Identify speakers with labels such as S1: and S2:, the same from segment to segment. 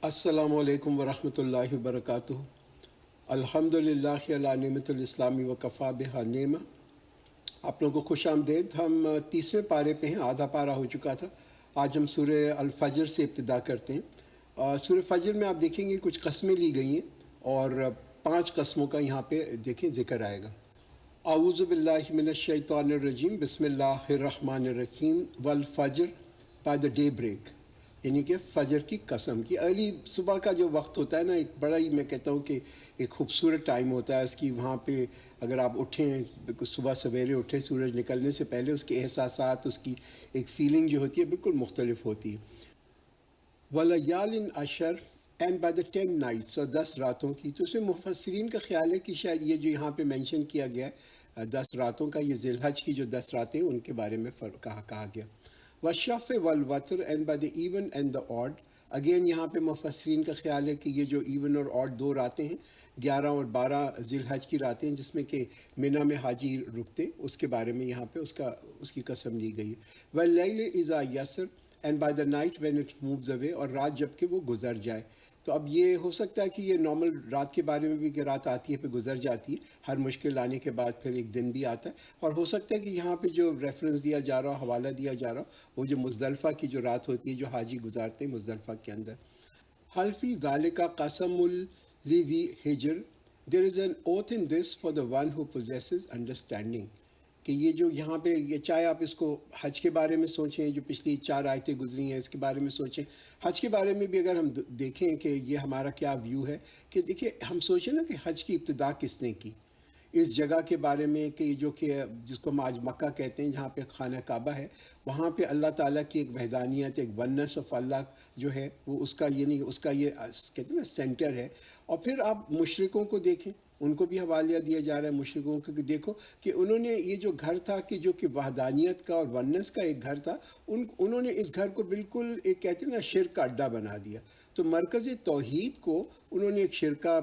S1: السلام علیکم ورحمۃ اللہ وبرکاتہ۔ الحمد للہ علی نعمت الاسلامی وکفا بہا نعمہ۔ آپ لوگوں کو خوش آمدید۔ ہم 30ویں پارے پہ ہیں، آدھا پارہ ہو چکا تھا۔ آج ہم سورہ الفجر سے ابتدا کرتے ہیں۔ سورہ فجر میں آپ دیکھیں گے کچھ قسمیں لی گئی ہیں اور 5 قسموں کا یہاں پہ دیکھیں ذکر آئے گا۔ اعوذ باللہ من الشیطان الرجیم، بسم اللہ الرحمن الرحیم۔ والفجر، بائی دا ڈے بریک، یعنی کہ فجر کی قسم کی ارلی صبح کا جو وقت ہوتا ہے نا، ایک بڑا ہی میں کہتا ہوں کہ ایک خوبصورت ٹائم ہوتا ہے اس کی۔ وہاں پہ اگر آپ اٹھیں صبح سویرے اٹھیں سورج نکلنے سے پہلے، اس کے احساسات، اس کی ایک فیلنگ جو ہوتی ہے بالکل مختلف ہوتی ہے۔ وَلَيَالٍ عَشْرٍ، اینڈ بائی دا 10 نائٹس، اور 10 راتوں کی۔ تو اس میں مفسرین کا خیال ہے کہ شاید یہ جو یہاں پہ مینشن کیا گیا ہے 10 راتوں کا، یہ ذی الحج کی جو 10 راتیں ان کے بارے میں کہا گیا۔ وَالشَّفْعِ وَالْوَتْرِ، and by the even and the odd. Again یہاں پہ مفسرین کا خیال ہے کہ یہ جو ایون اور آڈ 2 راتیں ہیں، 11 اور 12 ذی الحج کی راتیں ہیں، جس میں کہ منی میں حاجی رکتے، اس کے بارے میں یہاں پہ اس کی قسم لی گئی ہے۔ وَاللَّيْلِ إِذَا يَسْرِ، and by the night when it moves away, اور رات جب کہ وہ گزر جائے۔ تو اب یہ ہو سکتا ہے کہ یہ نارمل رات کے بارے میں بھی کہ رات آتی ہے پھر گزر جاتی ہے، ہر مشکل آنے کے بعد پھر ایک دن بھی آتا ہے۔ اور ہو سکتا ہے کہ یہاں پہ جو ریفرنس دیا جا رہا، حوالہ دیا جا رہا، وہ جو مزدلفہ کی جو رات ہوتی ہے جو حاجی گزارتے ہیں مزدلفہ کے اندر۔ حل فی ذالک قسم لذی حجر، there is an oath in this for the one who possesses understanding، کہ یہ جو یہاں پہ یہ چاہے آپ اس کو حج کے بارے میں سوچیں، جو پچھلی 4 آیتیں گزری ہیں اس کے بارے میں سوچیں، حج کے بارے میں بھی اگر ہم دیکھیں کہ یہ ہمارا کیا ویو ہے، کہ دیکھیں ہم سوچیں نا کہ حج کی ابتدا کس نے کی، اس جگہ کے بارے میں کہ جو کہ جس کو ہم آج مکہ کہتے ہیں، جہاں پہ خانہ کعبہ ہے، وہاں پہ اللہ تعالیٰ کی ایک وحدانیت، ایک ونس آف اللہ جو ہے وہ اس کا یعنی اس کا یہ کہتے ہیں نا سینٹر ہے۔ اور پھر آپ مشرکوں کو دیکھیں، ان کو بھی حوالہ دیا جا رہا ہے مشرکوں کو، کہ دیکھو کہ انہوں نے یہ جو گھر تھا کہ جو کہ وحدانیت کا اور ونس کا ایک گھر تھا، انہوں نے اس گھر کو بالکل ایک کہتے ہیں نا شرک کا اڈا بنا دیا۔ تو مرکز توحید کو انہوں نے ایک شرک کا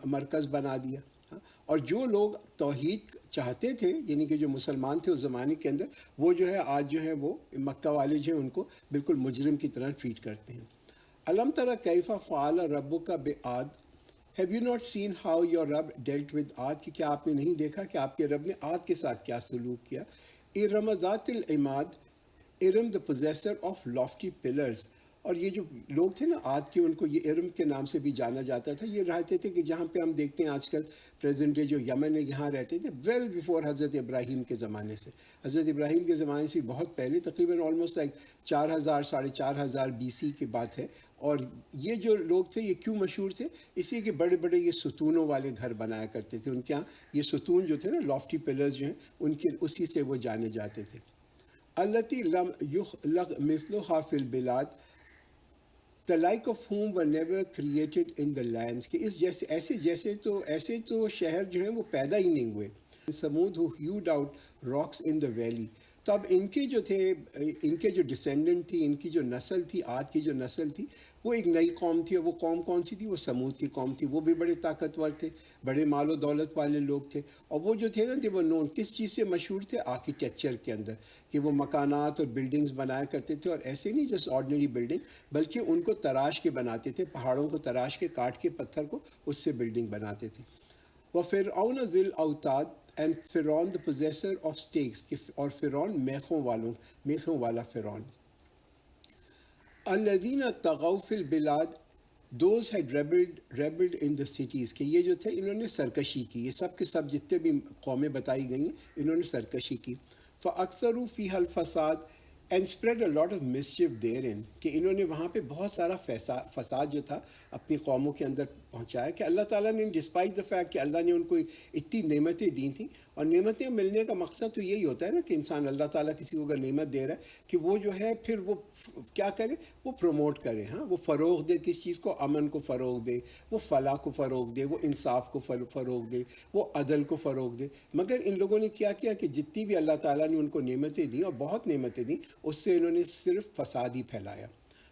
S1: مرکز بنا دیا۔ اور جو لوگ توحید چاہتے تھے، یعنی کہ جو مسلمان تھے اس زمانے کے اندر، وہ جو ہے آج جو ہے وہ مکہ والے جو ہیں ان کو بالکل مجرم کی طرح ٹریٹ کرتے ہیں۔ الم تری کیف فعل ربک بعاد، Have you not seen how your Rabb dealt with عاد، کہ کیا آپ نے نہیں دیکھا کہ آپ کے رب نے عاد کے ساتھ کیا سلوک کیا۔ ارم ذات العماد، Iram the possessor of lofty pillars، اور یہ جو لوگ تھے نا عاد کے، ان کو یہ ارم کے نام سے بھی جانا جاتا تھا۔ یہ رہتے تھے کہ جہاں پہ ہم دیکھتے ہیں آج کل پریزنٹ ڈے جو یمن ہے، یہاں رہتے تھے ویل بیفور حضرت ابراہیم کے زمانے سے۔ حضرت ابراہیم کے زمانے سے بہت پہلے، تقریباً آلموسٹ لائک 4000 4500 BC کی بات ہے۔ اور یہ جو لوگ تھے یہ کیوں مشہور تھے؟ اس لیے کہ بڑے بڑے یہ ستونوں والے گھر بنایا کرتے تھے۔ ان کے یہاں یہ ستون جو تھے نا، لافٹی پلرز جو ہیں، ان کے اسی سے وہ جانے جاتے تھے۔ التی لم یخلق مثلھا فی البلاد، the like of whom were never created in the lands، کہ اس جیسے ایسے تو شہر جو ہیں وہ پیدا ہی نہیں ہوئے۔ سمود who hewed out rocks in the valley، تو اب ان کے جو تھے، ان کے جو ڈسینڈنٹ تھی، ان کی جو نسل تھی، عاد کی جو نسل تھی، وہ ایک نئی قوم تھی۔ اور وہ قوم کون سی تھی؟ وہ سمود کی قوم تھی۔ وہ بھی بڑے طاقتور تھے، بڑے مال و دولت والے لوگ تھے۔ اور وہ جو تھے نا، وہ نون کس چیز سے مشہور تھے؟ آرکیٹیکچر کے اندر، کہ وہ مکانات اور بلڈنگز بنایا کرتے تھے، اور ایسے نہیں جس آرڈنری بلڈنگ، بلکہ ان کو تراش کے بناتے تھے، پہاڑوں کو تراش کے، کاٹ کے پتھر کو، اس سے بلڈنگ بناتے تھے۔ وَفِرْعَوْنَ ذِی الْأَوْتَادِ، اینڈ فرعون the possessor of stakes، اور فرعون میخوں والا فرعون۔ الذین طغوا فی البلاد، those had rebelled in the cities، کہ یہ جو تھے انہوں نے سرکشی کی۔ یہ سب کے سب جتنے بھی قومیں بتائی گئی ہیں، انہوں نے سرکشی کی۔ فَأَكْثَرُوا فِيهَا الْفَسَادَ and spread a lot of mischief therein، کہ انہوں نے وہاں پہ بہت سارا فساد جو تھا اپنی قوموں کے اندر پہنچایا، کہ اللہ تعالیٰ نے ڈسپائٹ دا فیکٹ کہ اللہ نے ان کو اتنی نعمتیں دی تھیں۔ اور نعمتیں ملنے کا مقصد تو یہی ہوتا ہے نا کہ انسان، اللہ تعالیٰ کسی کو اگر نعمت دے رہا ہے کہ وہ جو ہے پھر وہ کیا کرے؟ وہ پروموٹ کرے، ہاں، وہ فروغ دے کس چیز کو؟ امن کو فروغ دے، وہ فلاح کو فروغ دے، وہ انصاف کو فروغ دے، وہ عدل کو فروغ دے۔ مگر ان لوگوں نے کیا کہ جتنی بھی اللہ تعالیٰ نے ان کو نعمتیں دیں، اور بہت نعمتیں دیں، اس سے انہوں نے صرف فساد ہی پھیلایا۔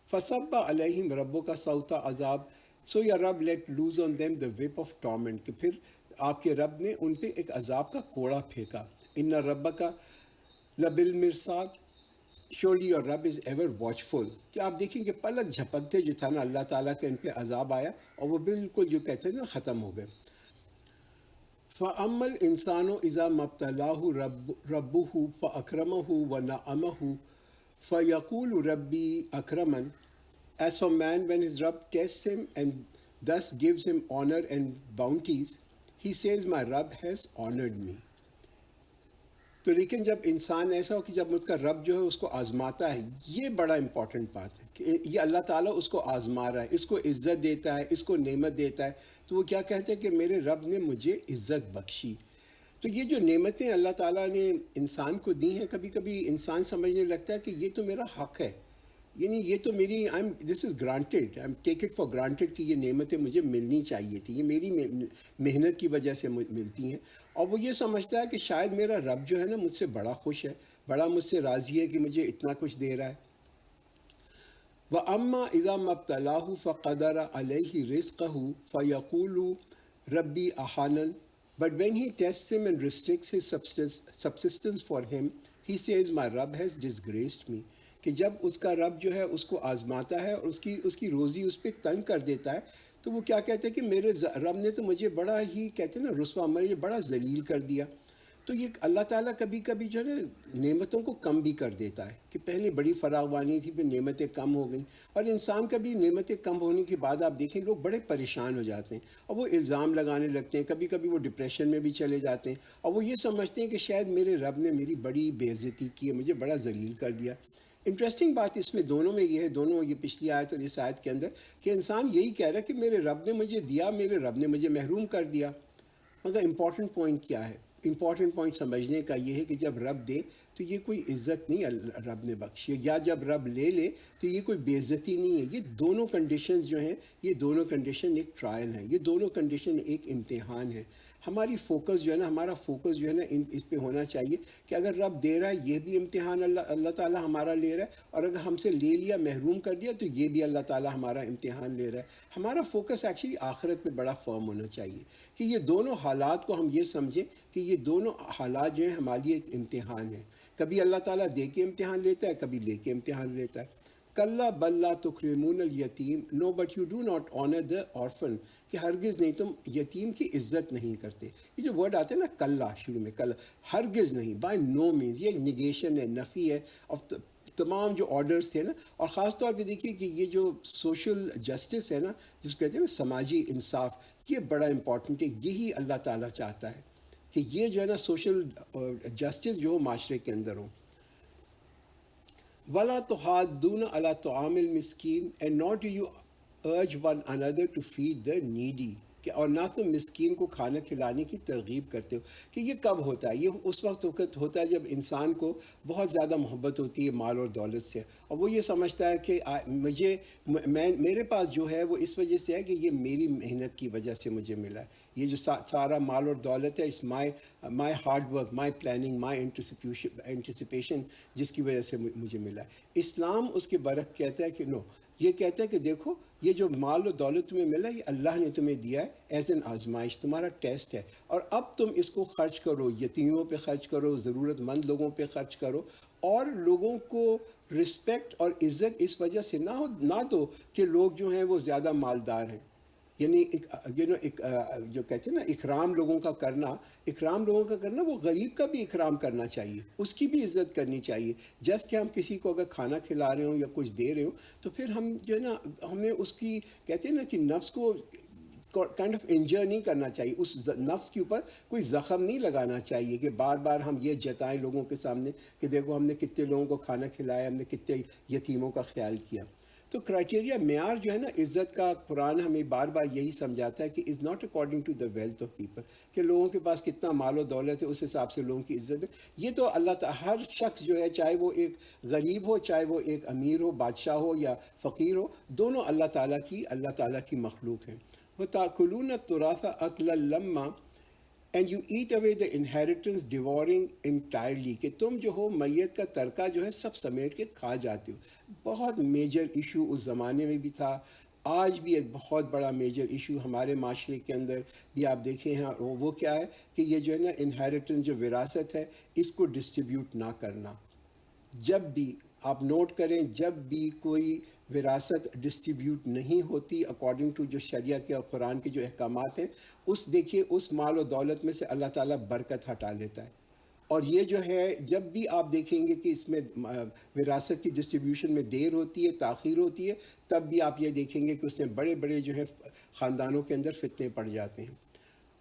S1: فصب علیہم ربک صوت عذاب، سو یا رب let loose on them the whip of torment, کہ پھر آپ کے رب نے ان پہ ایک عذاب کا کوڑا پھینکا۔ ان ربک لبالمرصاد، surely your رب از ایور واچفل. کہ آپ دیکھیں کہ پلک جھپکتے جو تھا نا اللہ تعالیٰ کے ان پہ عذاب آیا اور وہ بالکل جو کہتے ہیں نا ختم ہو گئے. فَأَمَّا الْإِنسَانُ إِذَا مَا ابْتَلَاهُ رَبُّهُ فَأَكْرَمَهُ وَنَعَمَهُ فَيَقُولُ رَبِّي أَكْرَمَنِ. As for man, when his Rabb tests him and thus gives him honor and bounties, he says, my Rabb has honored me. تو لیکن جب انسان ایسا ہو کہ جب اس کا رب جو ہے اس کو آزماتا ہے، یہ بڑا امپورٹنٹ بات ہے کہ یہ اللہ تعالیٰ اس کو آزما رہا ہے، اس کو عزت دیتا ہے، اس کو نعمت دیتا ہے. تو وہ کیا کہتے ہیں کہ میرے رب نے مجھے عزت بخشی. تو یہ جو نعمتیں اللہ تعالیٰ نے انسان کو دی ہیں، کبھی کبھی انسان سمجھنے لگتا ہے کہ یہ تو میرا حق ہے، یعنی یہ تو میری this is granted, I take it for granted کہ یہ نعمتیں مجھے ملنی چاہیے تھی، یہ میری محنت کی وجہ سے ملتی ہیں. اور وہ یہ سمجھتا ہے کہ شاید میرا رب جو ہے نا مجھ سے بڑا خوش ہے، بڑا مجھ سے راضی ہے کہ مجھے اتنا کچھ دے رہا ہے. وَأَمَّا إِذَا مَا ابْتَلَاهُ فَقَدَرَ عَلَيْهِ رِزْقَهُ فَيَقُولُ رَبِّي أَهَانَنِ. But when he tests him and restricts his subsistence for him, he says, my Rabb has disgraced me. کہ جب اس کا رب جو ہے اس کو آزماتا ہے اور اس کی روزی اس پہ تنگ کر دیتا ہے، تو وہ کیا کہتے ہیں کہ میرے رب نے تو مجھے بڑا ہی کہتے ہیں نا رسوا، مجھے بڑا ذلیل کر دیا. تو یہ اللہ تعالیٰ کبھی کبھی جو ہے نا نعمتوں کو کم بھی کر دیتا ہے کہ پہلے بڑی فراوانی تھی، پھر نعمتیں کم ہو گئیں. اور انسان کبھی نعمتیں کم ہونے کے بعد آپ دیکھیں لوگ بڑے پریشان ہو جاتے ہیں اور وہ الزام لگانے لگتے ہیں، کبھی کبھی وہ ڈپریشن میں بھی چلے جاتے ہیں اور وہ یہ سمجھتے ہیں کہ شاید میرے رب نے میری بڑی بے عزتی کی ہے، مجھے بڑا ذلیل کر دیا. انٹرسٹنگ بات اس میں دونوں میں یہ ہے، دونوں یہ پچھلی آیت اور اس آیت کے اندر، کہ انسان یہی کہہ رہا ہے کہ میرے رب نے مجھے دیا، میرے رب نے مجھے محروم کر دیا. مگر امپورٹنٹ پوائنٹ کیا ہے؟ امپورٹنٹ پوائنٹ سمجھنے کا یہ ہے کہ جب رب دے تو یہ کوئی عزت نہیں رب نے بخشی، یا جب رب لے لے تو یہ کوئی بے عزتی نہیں ہے. یہ دونوں کنڈیشنز جو ہیں، یہ دونوں کنڈیشن ایک ٹرائل ہیں، یہ دونوں کنڈیشن ایک امتحان ہے. ہماری فوکس جو ہے نا، ہمارا فوکس جو ہے نا اس پہ ہونا چاہیے کہ اگر رب دے رہا ہے یہ بھی امتحان اللہ تعالیٰ ہمارا لے رہا ہے، اور اگر ہم سے لے لیا، محروم کر دیا، تو یہ بھی اللہ تعالیٰ ہمارا امتحان لے رہا ہے. ہمارا فوکس ایکچولی آخرت پہ بڑا فرم ہونا چاہیے کہ یہ دونوں حالات کو ہم یہ سمجھیں کہ یہ دونوں حالات جو ہیں ہمارے لیے ایک امتحان ہے. کبھی اللہ تعالیٰ دے کے امتحان لیتا ہے، کبھی لے کے امتحان لیتا ہے. کلا بل لا تکرمون الیتیم no but you do not honour the orphan. کہ ہرگز نہیں، تم یتیم کی عزت نہیں کرتے. یہ جو ورڈ آتے ہیں نا کلا شروع میں، کلا، ہرگز نہیں، بائی نو مینز، یہ نگیشن ہے، نفی ہے آف تمام جو آرڈرز تھے نا. اور خاص طور پہ دیکھیے کہ یہ جو سوشل جسٹس ہے نا، جس کو کہتے ہیں نا سماجی انصاف، یہ بڑا امپورٹنٹ ہے. یہی اللہ تعالیٰ چاہتا ہے کہ یہ جو ہے نا سوشل جسٹس جو ہو معاشرے کے اندر ہو. وَلَا تُحَاضُّونَ عَلَىٰ طَعَامِ الْمِسْكِينِ and nor do you urge one another to feed the needy. کہ اور نہ تم مسکین کو کھانا کھلانے کی ترغیب کرتے ہو. کہ یہ کب ہوتا ہے؟ یہ اس وقت ہوتا ہے جب انسان کو بہت زیادہ محبت ہوتی ہے مال اور دولت سے، اور وہ یہ سمجھتا ہے کہ میرے پاس جو ہے وہ اس وجہ سے ہے کہ یہ میری محنت کی وجہ سے مجھے ملا ہے. یہ جو سارا مال اور دولت ہے، اس مائی ہارڈ ورک، مائی پلاننگ، مائی اینٹیسپیشن، جس کی وجہ سے مجھے ملا ہے. اسلام اس کے برعکس کہتا ہے کہ نو، یہ کہتا ہے کہ دیکھو یہ جو مال و دولت تمہیں ملا، یہ اللہ نے تمہیں دیا ہے ایز این آزمائش، تمہارا ٹیسٹ ہے، اور اب تم اس کو خرچ کرو، یتیموں پہ خرچ کرو، ضرورت مند لوگوں پہ خرچ کرو، اور لوگوں کو رسپیکٹ اور عزت اس وجہ سے نہ دو کہ لوگ جو ہیں وہ زیادہ مالدار ہیں. یعنی جو کہتے ہیں نا اکرام لوگوں کا کرنا، وہ غریب کا بھی اکرام کرنا چاہیے، اس کی بھی عزت کرنی چاہیے. جیسے کہ ہم کسی کو اگر کھانا کھلا رہے ہوں یا کچھ دے رہے ہوں، تو پھر ہم جو ہے نا ہمیں اس کی کہتے ہیں نا کہ نفس کو کائنڈ آف انجر نہیں کرنا چاہیے، اس نفس کے اوپر کوئی زخم نہیں لگانا چاہیے کہ بار بار ہم یہ جتائیں لوگوں کے سامنے کہ دیکھو ہم نے کتنے لوگوں کو کھانا کھلایا، ہم نے کتنے یتیموں کا خیال کیا. تو کرائٹیریا، معیار جو ہے نا عزت کا، قرآن ہمیں بار بار یہی سمجھاتا ہے کہ is not according to the wealth of people, کہ لوگوں کے پاس کتنا مال و دولت ہے اس حساب سے لوگوں کی عزت ہے. یہ تو اللہ تعالیٰ، ہر شخص جو ہے، چاہے وہ ایک غریب ہو، چاہے وہ ایک امیر ہو، بادشاہ ہو یا فقیر ہو، دونوں اللہ تعالیٰ کی مخلوق ہیں. وَتَأْكُلُونَ التُّرَاثَ أَكْلًا لَمًّا and you eat away the inheritance devouring entirely. کہ تم جو ہو میت کا ترکہ جو ہے سب سمیٹ کے کھا جاتے ہو. بہت میجر ایشو اس زمانے میں بھی تھا، آج بھی ایک بہت بڑا میجر ایشو ہمارے معاشرے کے اندر بھی آپ دیکھیں ہیں. وہ کیا ہے کہ یہ جو ہے نا انہیریٹنس، جو وراثت ہے، اس کو ڈسٹریبیوٹ نہ کرنا. جب بھی آپ نوٹ کریں جب بھی کوئی وراثت ڈسٹریبیوٹ نہیں ہوتی اکارڈنگ ٹو جو شریعہ کے اور قرآن کے جو احکامات ہیں، دیکھیے اس مال و دولت میں سے اللہ تعالیٰ برکت ہٹا لیتا ہے. اور یہ جو ہے جب بھی آپ دیکھیں گے کہ اس میں وراثت کی ڈسٹریبیوشن میں دیر ہوتی ہے، تاخیر ہوتی ہے، تب بھی آپ یہ دیکھیں گے کہ اس میں بڑے بڑے جو ہے خاندانوں کے اندر فتنے پڑ جاتے ہیں.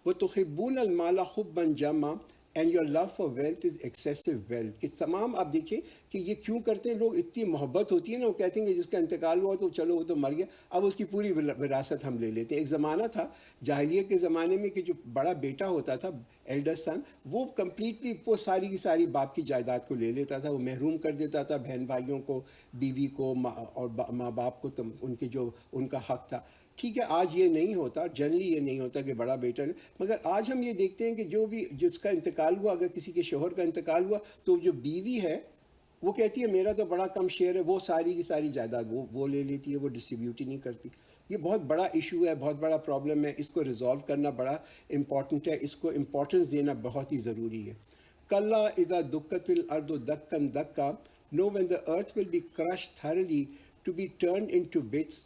S1: وَتُحِبُّونَ الْمَالَ حُبًّا جَمًّا and your love for wealth is excessive wealth. کہ تمام آپ دیکھیں کہ یہ کیوں کرتے ہیں لوگ، اتنی محبت ہوتی ہے نا، وہ کہتے ہیں کہ جس کا انتقال ہوا تو چلو وہ تو مر گیا، اب اس کی پوری وراثت ہم لے لیتے ہیں. ایک زمانہ تھا جاہلیت کے زمانے میں کہ جو بڑا بیٹا ہوتا تھا، ایلڈر سن، وہ کمپلیٹلی وہ ساری کی ساری باپ کی جائیداد کو لے لیتا تھا، وہ محروم کر دیتا تھا بہن بھائیوں کو، بیوی کو اور ماں باپ کو، ان کے جو ان کا حق تھا. ٹھیک ہے، آج یہ نہیں ہوتا، جنرلی یہ نہیں ہوتا کہ بڑا بیٹا نے، مگر آج ہم یہ دیکھتے ہیں کہ جو بھی جس کا انتقال ہوا، اگر کسی کے شوہر کا انتقال ہوا تو جو بیوی ہے وہ کہتی ہے میرا تو بڑا کم شیئر ہے، وہ ساری کی ساری جائیداد وہ لے لیتی ہے، وہ ڈسٹریبیوٹ ہی نہیں کرتی. یہ بہت بڑا ایشو ہے، بہت بڑا پرابلم ہے. اس کو ریزالو کرنا بڑا امپورٹنٹ ہے، اس کو امپورٹنس دینا بہت ہی ضروری ہے. کلا اذا دکت الارض دکن دکا، no when the earth will be crushed thoroughly to be turned into bits.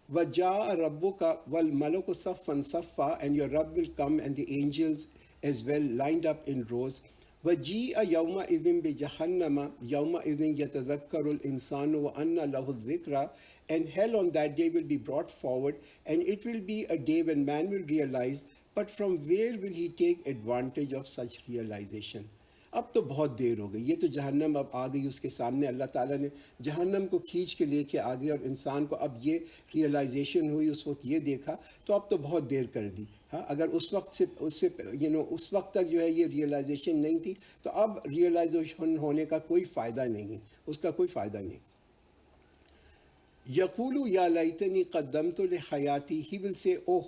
S1: وَجَاءَ رَبُّكَ وَالْمَلَكُ صَفًّا صَفًّا, and your Rabb will come and the angels as well lined up in rows. وَجِيءَ يَوْمَئِذٍ بِجَهَنَّمَ يَوْمَئِذٍ يَتَذَكَّرُ الْإِنسَانُ وَأَنَّى لَهُ الذِّكْرَى. And hell on that day will be brought forward, and it will be a day when man will realize, but from where will he take advantage of such realization? اب تو بہت دیر ہو گئی، یہ تو جہنم اب آ گئی اس کے سامنے. اللہ تعالیٰ نے جہنم کو کھینچ کے لے کے آ گئی، اور انسان کو اب یہ ریئلائزیشن ہوئی، اس وقت یہ دیکھا تو اب تو بہت دیر کر دی. ہاں، اگر اس وقت سے اس وقت تک جو ہے یہ ریئلائزیشن نہیں تھی تو اب ریئلائزیشن ہونے کا کوئی فائدہ نہیں، اس کا کوئی فائدہ نہیں. یقول یا لیتنی قدمت لحیاتی، ہی ول سے اوہ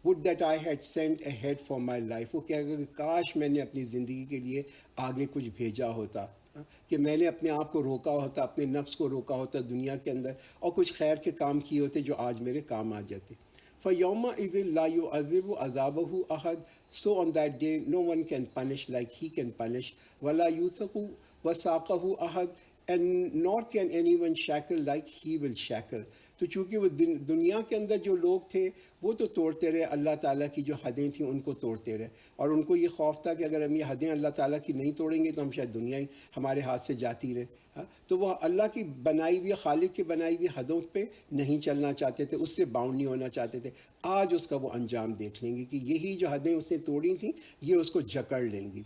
S1: would that I had sent ahead for my life. وہ کہے گا کہ کاش میں نے اپنی زندگی کے لیے آگے کچھ بھیجا ہوتا، کہ میں نے اپنے آپ کو روکا ہوتا، اپنے نفس کو روکا ہوتا دنیا کے اندر، اور کچھ خیر کے کام کیے ہوتے جو آج میرے کام آ جاتے. فَيَوْمَئِذٍ لَا يُعَذِّبُ عَذَابَهُ أَحَدٌ. So on that day no one can punish like he can punish. وَلَا يُوثَقُ وَثَاقَهُ أَحَدٌ. And nor can anyone shackle like he will shackle. تو چونکہ وہ دنیا کے اندر جو لوگ تھے وہ تو توڑتے رہے، اللہ تعالیٰ کی جو حدیں تھیں ان کو توڑتے رہے، اور ان کو یہ خوف تھا کہ اگر ہم یہ حدیں اللہ تعالیٰ کی نہیں توڑیں گے تو ہم شاید دنیا ہی ہمارے ہاتھ سے جاتی رہے. تو وہ اللہ کی بنائی ہوئی، خالق کی بنائی ہوئی حدوں پہ نہیں چلنا چاہتے تھے، اس سے باؤنڈ نہیں ہونا چاہتے تھے. آج اس کا وہ انجام دیکھ لیں گے کہ یہی جو حدیں اس نے توڑی تھیں یہ اس کو جکڑ لیں گی.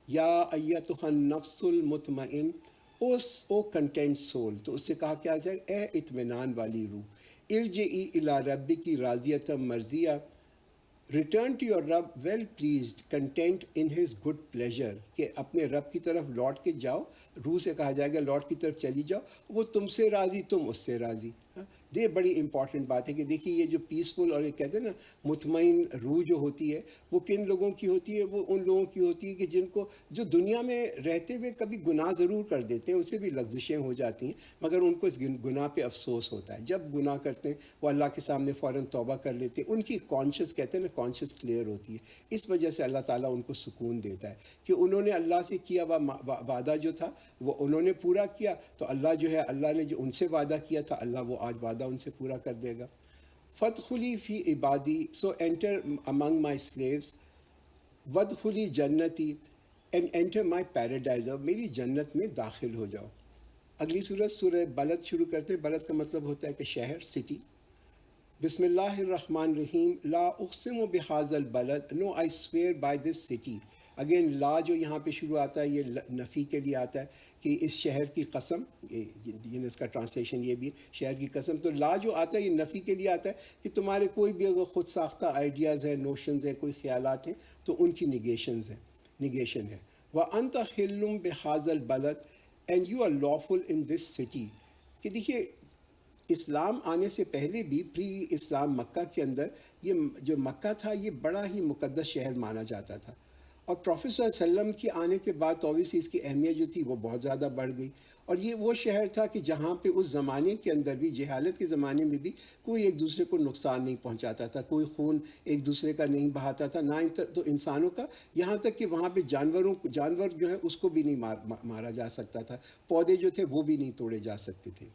S1: یا ایتھا النفس المطمئن، او کنٹینٹ سول. تو اس سے کہا کیا جائے، اے اطمینان والی روح، ارجعی الی ربک راضیۃ مرضیہ، ریٹرن ٹو یور رب well pleased content in his good pleasure. کہ اپنے رب کی طرف لوٹ کے جاؤ، روح سے کہا جائے گا لوٹ کی طرف چلی جاؤ، وہ تم سے راضی، تم اس سے راضی. یہ بڑی امپورٹنٹ بات ہے کہ دیکھیے یہ جو پیسفل اور یہ کہتے ہیں نا مطمئن روح جو ہوتی ہے وہ کن لوگوں کی ہوتی ہے؟ وہ ان لوگوں کی ہوتی ہے کہ جن کو، جو دنیا میں رہتے ہوئے کبھی گناہ ضرور کر دیتے ہیں، ان سے بھی لغزشیں ہو جاتی ہیں، مگر ان کو اس گناہ پہ افسوس ہوتا ہے. جب گناہ کرتے ہیں وہ اللہ کے سامنے فوراً توبہ کر لیتے ہیں، ان کی کانشیس، کہتے ہیں نا کانشیس کلیئر ہوتی ہے. اس وجہ سے اللہ تعالیٰ ان کو سکون دیتا ہے کہ انہوں نے اللہ سے کیا وعدہ جو تھا وہ انہوں نے پورا کیا، تو اللہ جو ہے، اللہ نے جو ان سے وعدہ کیا تھا اللہ وہ آج وعدہ ان سے پورا کر دے گا. فَادْخُلِي فِي عِبَادِي، so enter among my slaves. وَادْخُلِي جَنَّتِي، and enter my paradise، اور میری جنت میں داخل ہو جاؤ. اگلی سورت سورہ بلد شروع کرتے ہیں. بلد کا مطلب ہوتا ہے کہ شہر، سٹی. بسم اللہ الرحمن الرحیم. لا اقسم بہذا البلد، no I swear by this city. Again لا جو یہاں پہ شروع آتا ہے یہ نفی کے لیے آتا ہے کہ اس شہر کی قسم، یہ اس کا ٹرانسلیشن یہ بھی شہر کی قسم. تو لا جو آتا ہے یہ نفی کے لیے آتا ہے کہ تمہارے کوئی بھی اگر خود ساختہ آئیڈیاز ہیں، نوشنز ہیں، کوئی خیالات ہیں تو ان کی نگیشن ہے. وَأَنْتَ حِلٌّ بِهَذَا الْبَلَدِ and you are lawful in this city. کہ دیکھیے اسلام آنے سے پہلے بھی پری اسلام مکہ کے اندر یہ جو مکہ تھا یہ بڑا ہی مقدس شہر مانا جاتا تھا، اور پروفیٹ صلی اللہ علیہ وسلم کی آنے کے بعد تو اوبیسلی اس کی اہمیت جو تھی وہ بہت زیادہ بڑھ گئی. اور یہ وہ شہر تھا کہ جہاں پہ اس زمانے کے اندر بھی، جہالت کے زمانے میں بھی، کوئی ایک دوسرے کو نقصان نہیں پہنچاتا تھا، کوئی خون ایک دوسرے کا نہیں بہاتا تھا، نہ تو انسانوں کا، یہاں تک کہ وہاں پہ جانور جو ہے اس کو بھی نہیں مارا جا سکتا تھا، پودے جو تھے وہ بھی نہیں توڑے جا سکتے تھے.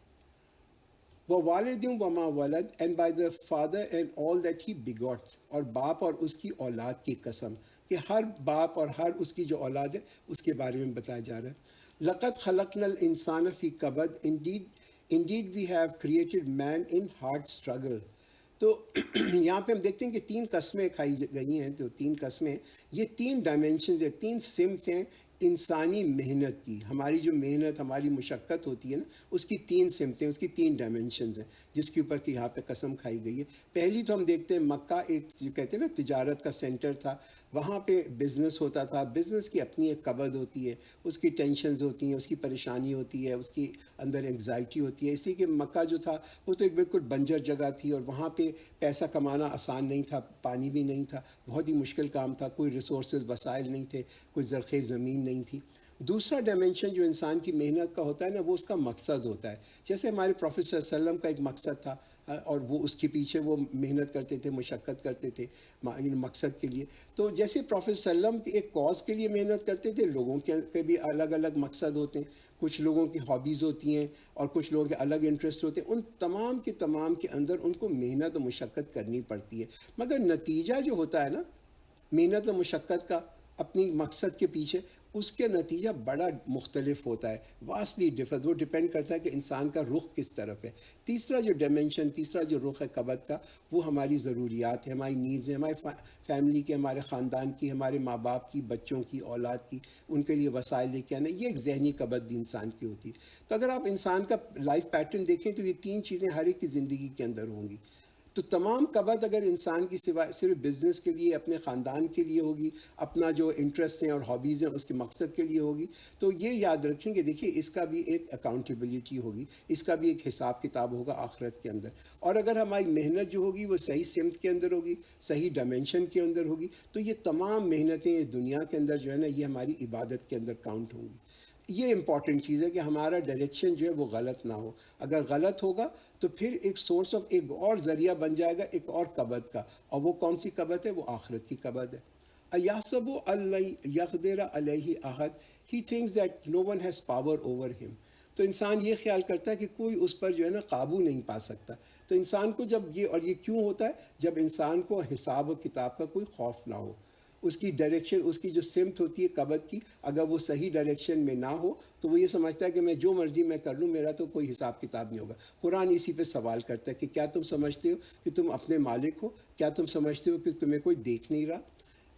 S1: وَوَالِدٍ وَمَا وَلَدَ and by the father and all that he begot, اور باپ اور اس کی اولاد کی قسم، کہ ہر باپ اور ہر اس کی جو اولاد ہے اس کے بارے میں بتایا جا رہا ہے. لَقَدْ خَلَقْنَا الْإِنسَانَ فِي كَبَدٍ indeed we have created man in hard struggle. تو یہاں پہ ہم دیکھتے ہیں کہ 3 قسمیں کھائی گئی ہیں. تو 3 قسمیں، یہ 3 ڈائمینشنز ہیں، 3 سمت ہیں انسانی محنت کی. ہماری جو محنت، ہماری مشقت ہوتی ہے نا، اس کی 3 سمتیں، اس کی 3 ڈائمینشنز ہیں جس کے اوپر کہ یہاں پہ قسم کھائی گئی ہے. پہلی تو ہم دیکھتے ہیں مکہ ایک جو کہتے ہیں نا تجارت کا سینٹر تھا، وہاں پہ بزنس ہوتا تھا. بزنس کی اپنی ایک کبد ہوتی ہے، اس کی ٹینشنز ہوتی ہیں، اس کی پریشانی ہوتی ہے، اس کی اندر انگزائٹی ہوتی ہے. اسی کہ مکہ جو تھا وہ تو ایک بالکل بنجر جگہ تھی، اور وہاں پہ پیسہ کمانا آسان نہیں تھا، پانی بھی نہیں تھا، بہت ہی مشکل کام تھا، کوئی ریسورسز وسائل نہیں تھے، کوئی زرخیز زمین نہیں تھی. دوسرا ڈائمینشن جو انسان کی محنت کا ہوتا ہے نا، وہ اس کا مقصد ہوتا ہے. جیسے ہمارے پروفیٹ صلی اللہ علیہ وسلم کا ایک مقصد تھا، اور وہ اس کے پیچھے وہ محنت کرتے تھے، مشقت کرتے تھے مقصد کے لیے. تو جیسے پروفیٹ صلی اللہ علیہ وسلم ایک کاز کے لیے محنت کرتے تھے، لوگوں کے بھی الگ الگ مقصد ہوتے ہیں. کچھ لوگوں کی ہابیز ہوتی ہیں اور کچھ لوگوں کے الگ انٹرسٹ ہوتے ہیں. ان تمام کے اندر ان کو محنت و مشقت کرنی پڑتی ہے. مگر نتیجہ جو ہوتا ہے نا محنت و مشقت کا اپنی مقصد کے پیچھے، اس کے نتیجہ بڑا مختلف ہوتا ہے، واسٹلی ڈفرنٹ. وہ ڈپینڈ کرتا ہے کہ انسان کا رخ کس طرف ہے. تیسرا جو ڈائمینشن، تیسرا جو رخ ہے کبد کا، وہ ہماری ضروریات ہیں، ہماری نیڈز ہیں، ہماری فیملی کی، ہمارے خاندان کی، ہمارے ماں باپ کی، بچوں کی، اولاد کی، ان کے لیے وسائل لے کے آنا. یہ ایک ذہنی کبد بھی انسان کی ہوتی ہے. تو اگر آپ انسان کا لائف پیٹرن دیکھیں تو یہ 3 چیزیں ہر ایک کی زندگی کے اندر ہوں گی. تو تمام کبد اگر انسان کی سوائے صرف بزنس کے لیے، اپنے خاندان کے لیے ہوگی، اپنا جو انٹرسٹ ہیں اور ہابیز ہیں اس کے مقصد کے لیے ہوگی، تو یہ یاد رکھیں کہ دیکھیے اس کا بھی ایک اکاؤنٹیبلٹی ہوگی، اس کا بھی ایک حساب کتاب ہوگا آخرت کے اندر. اور اگر ہماری محنت جو ہوگی وہ صحیح سمت کے اندر ہوگی، صحیح ڈائمینشن کے اندر ہوگی، تو یہ تمام محنتیں اس دنیا کے اندر جو ہے نا، یہ ہماری عبادت کے اندر کاؤنٹ ہوں گی. یہ امپورٹنٹ چیز ہے کہ ہمارا ڈائریکشن جو ہے وہ غلط نہ ہو. اگر غلط ہوگا تو پھر ایک سورس آف ایک اور ذریعہ بن جائے گا ایک اور کبد کا. اور وہ کون سی کبد ہے؟ وہ آخرت کی کبد ہے. اَيَحْسَبُ أَن لَّن يَقْدِرَ عَلَيْهِ أَحَدٌ He thinks that no one has power over him. تو انسان یہ خیال کرتا ہے کہ کوئی اس پر جو ہے نا قابو نہیں پا سکتا. تو انسان کو جب یہ، اور یہ کیوں ہوتا ہے؟ جب انسان کو حساب و کتاب کا کوئی خوف نہ ہو. اس کی ڈائریکشن، اس کی جو سمت ہوتی ہے کبد کی، اگر وہ صحیح ڈائریکشن میں نہ ہو تو وہ یہ سمجھتا ہے کہ میں جو مرضی میں کر لوں، میرا تو کوئی حساب کتاب نہیں ہوگا. قرآن اسی پہ سوال کرتا ہے کہ کیا تم سمجھتے ہو کہ تم اپنے مالک ہو؟ کیا تم سمجھتے ہو کہ تمہیں کوئی دیکھ نہیں رہا؟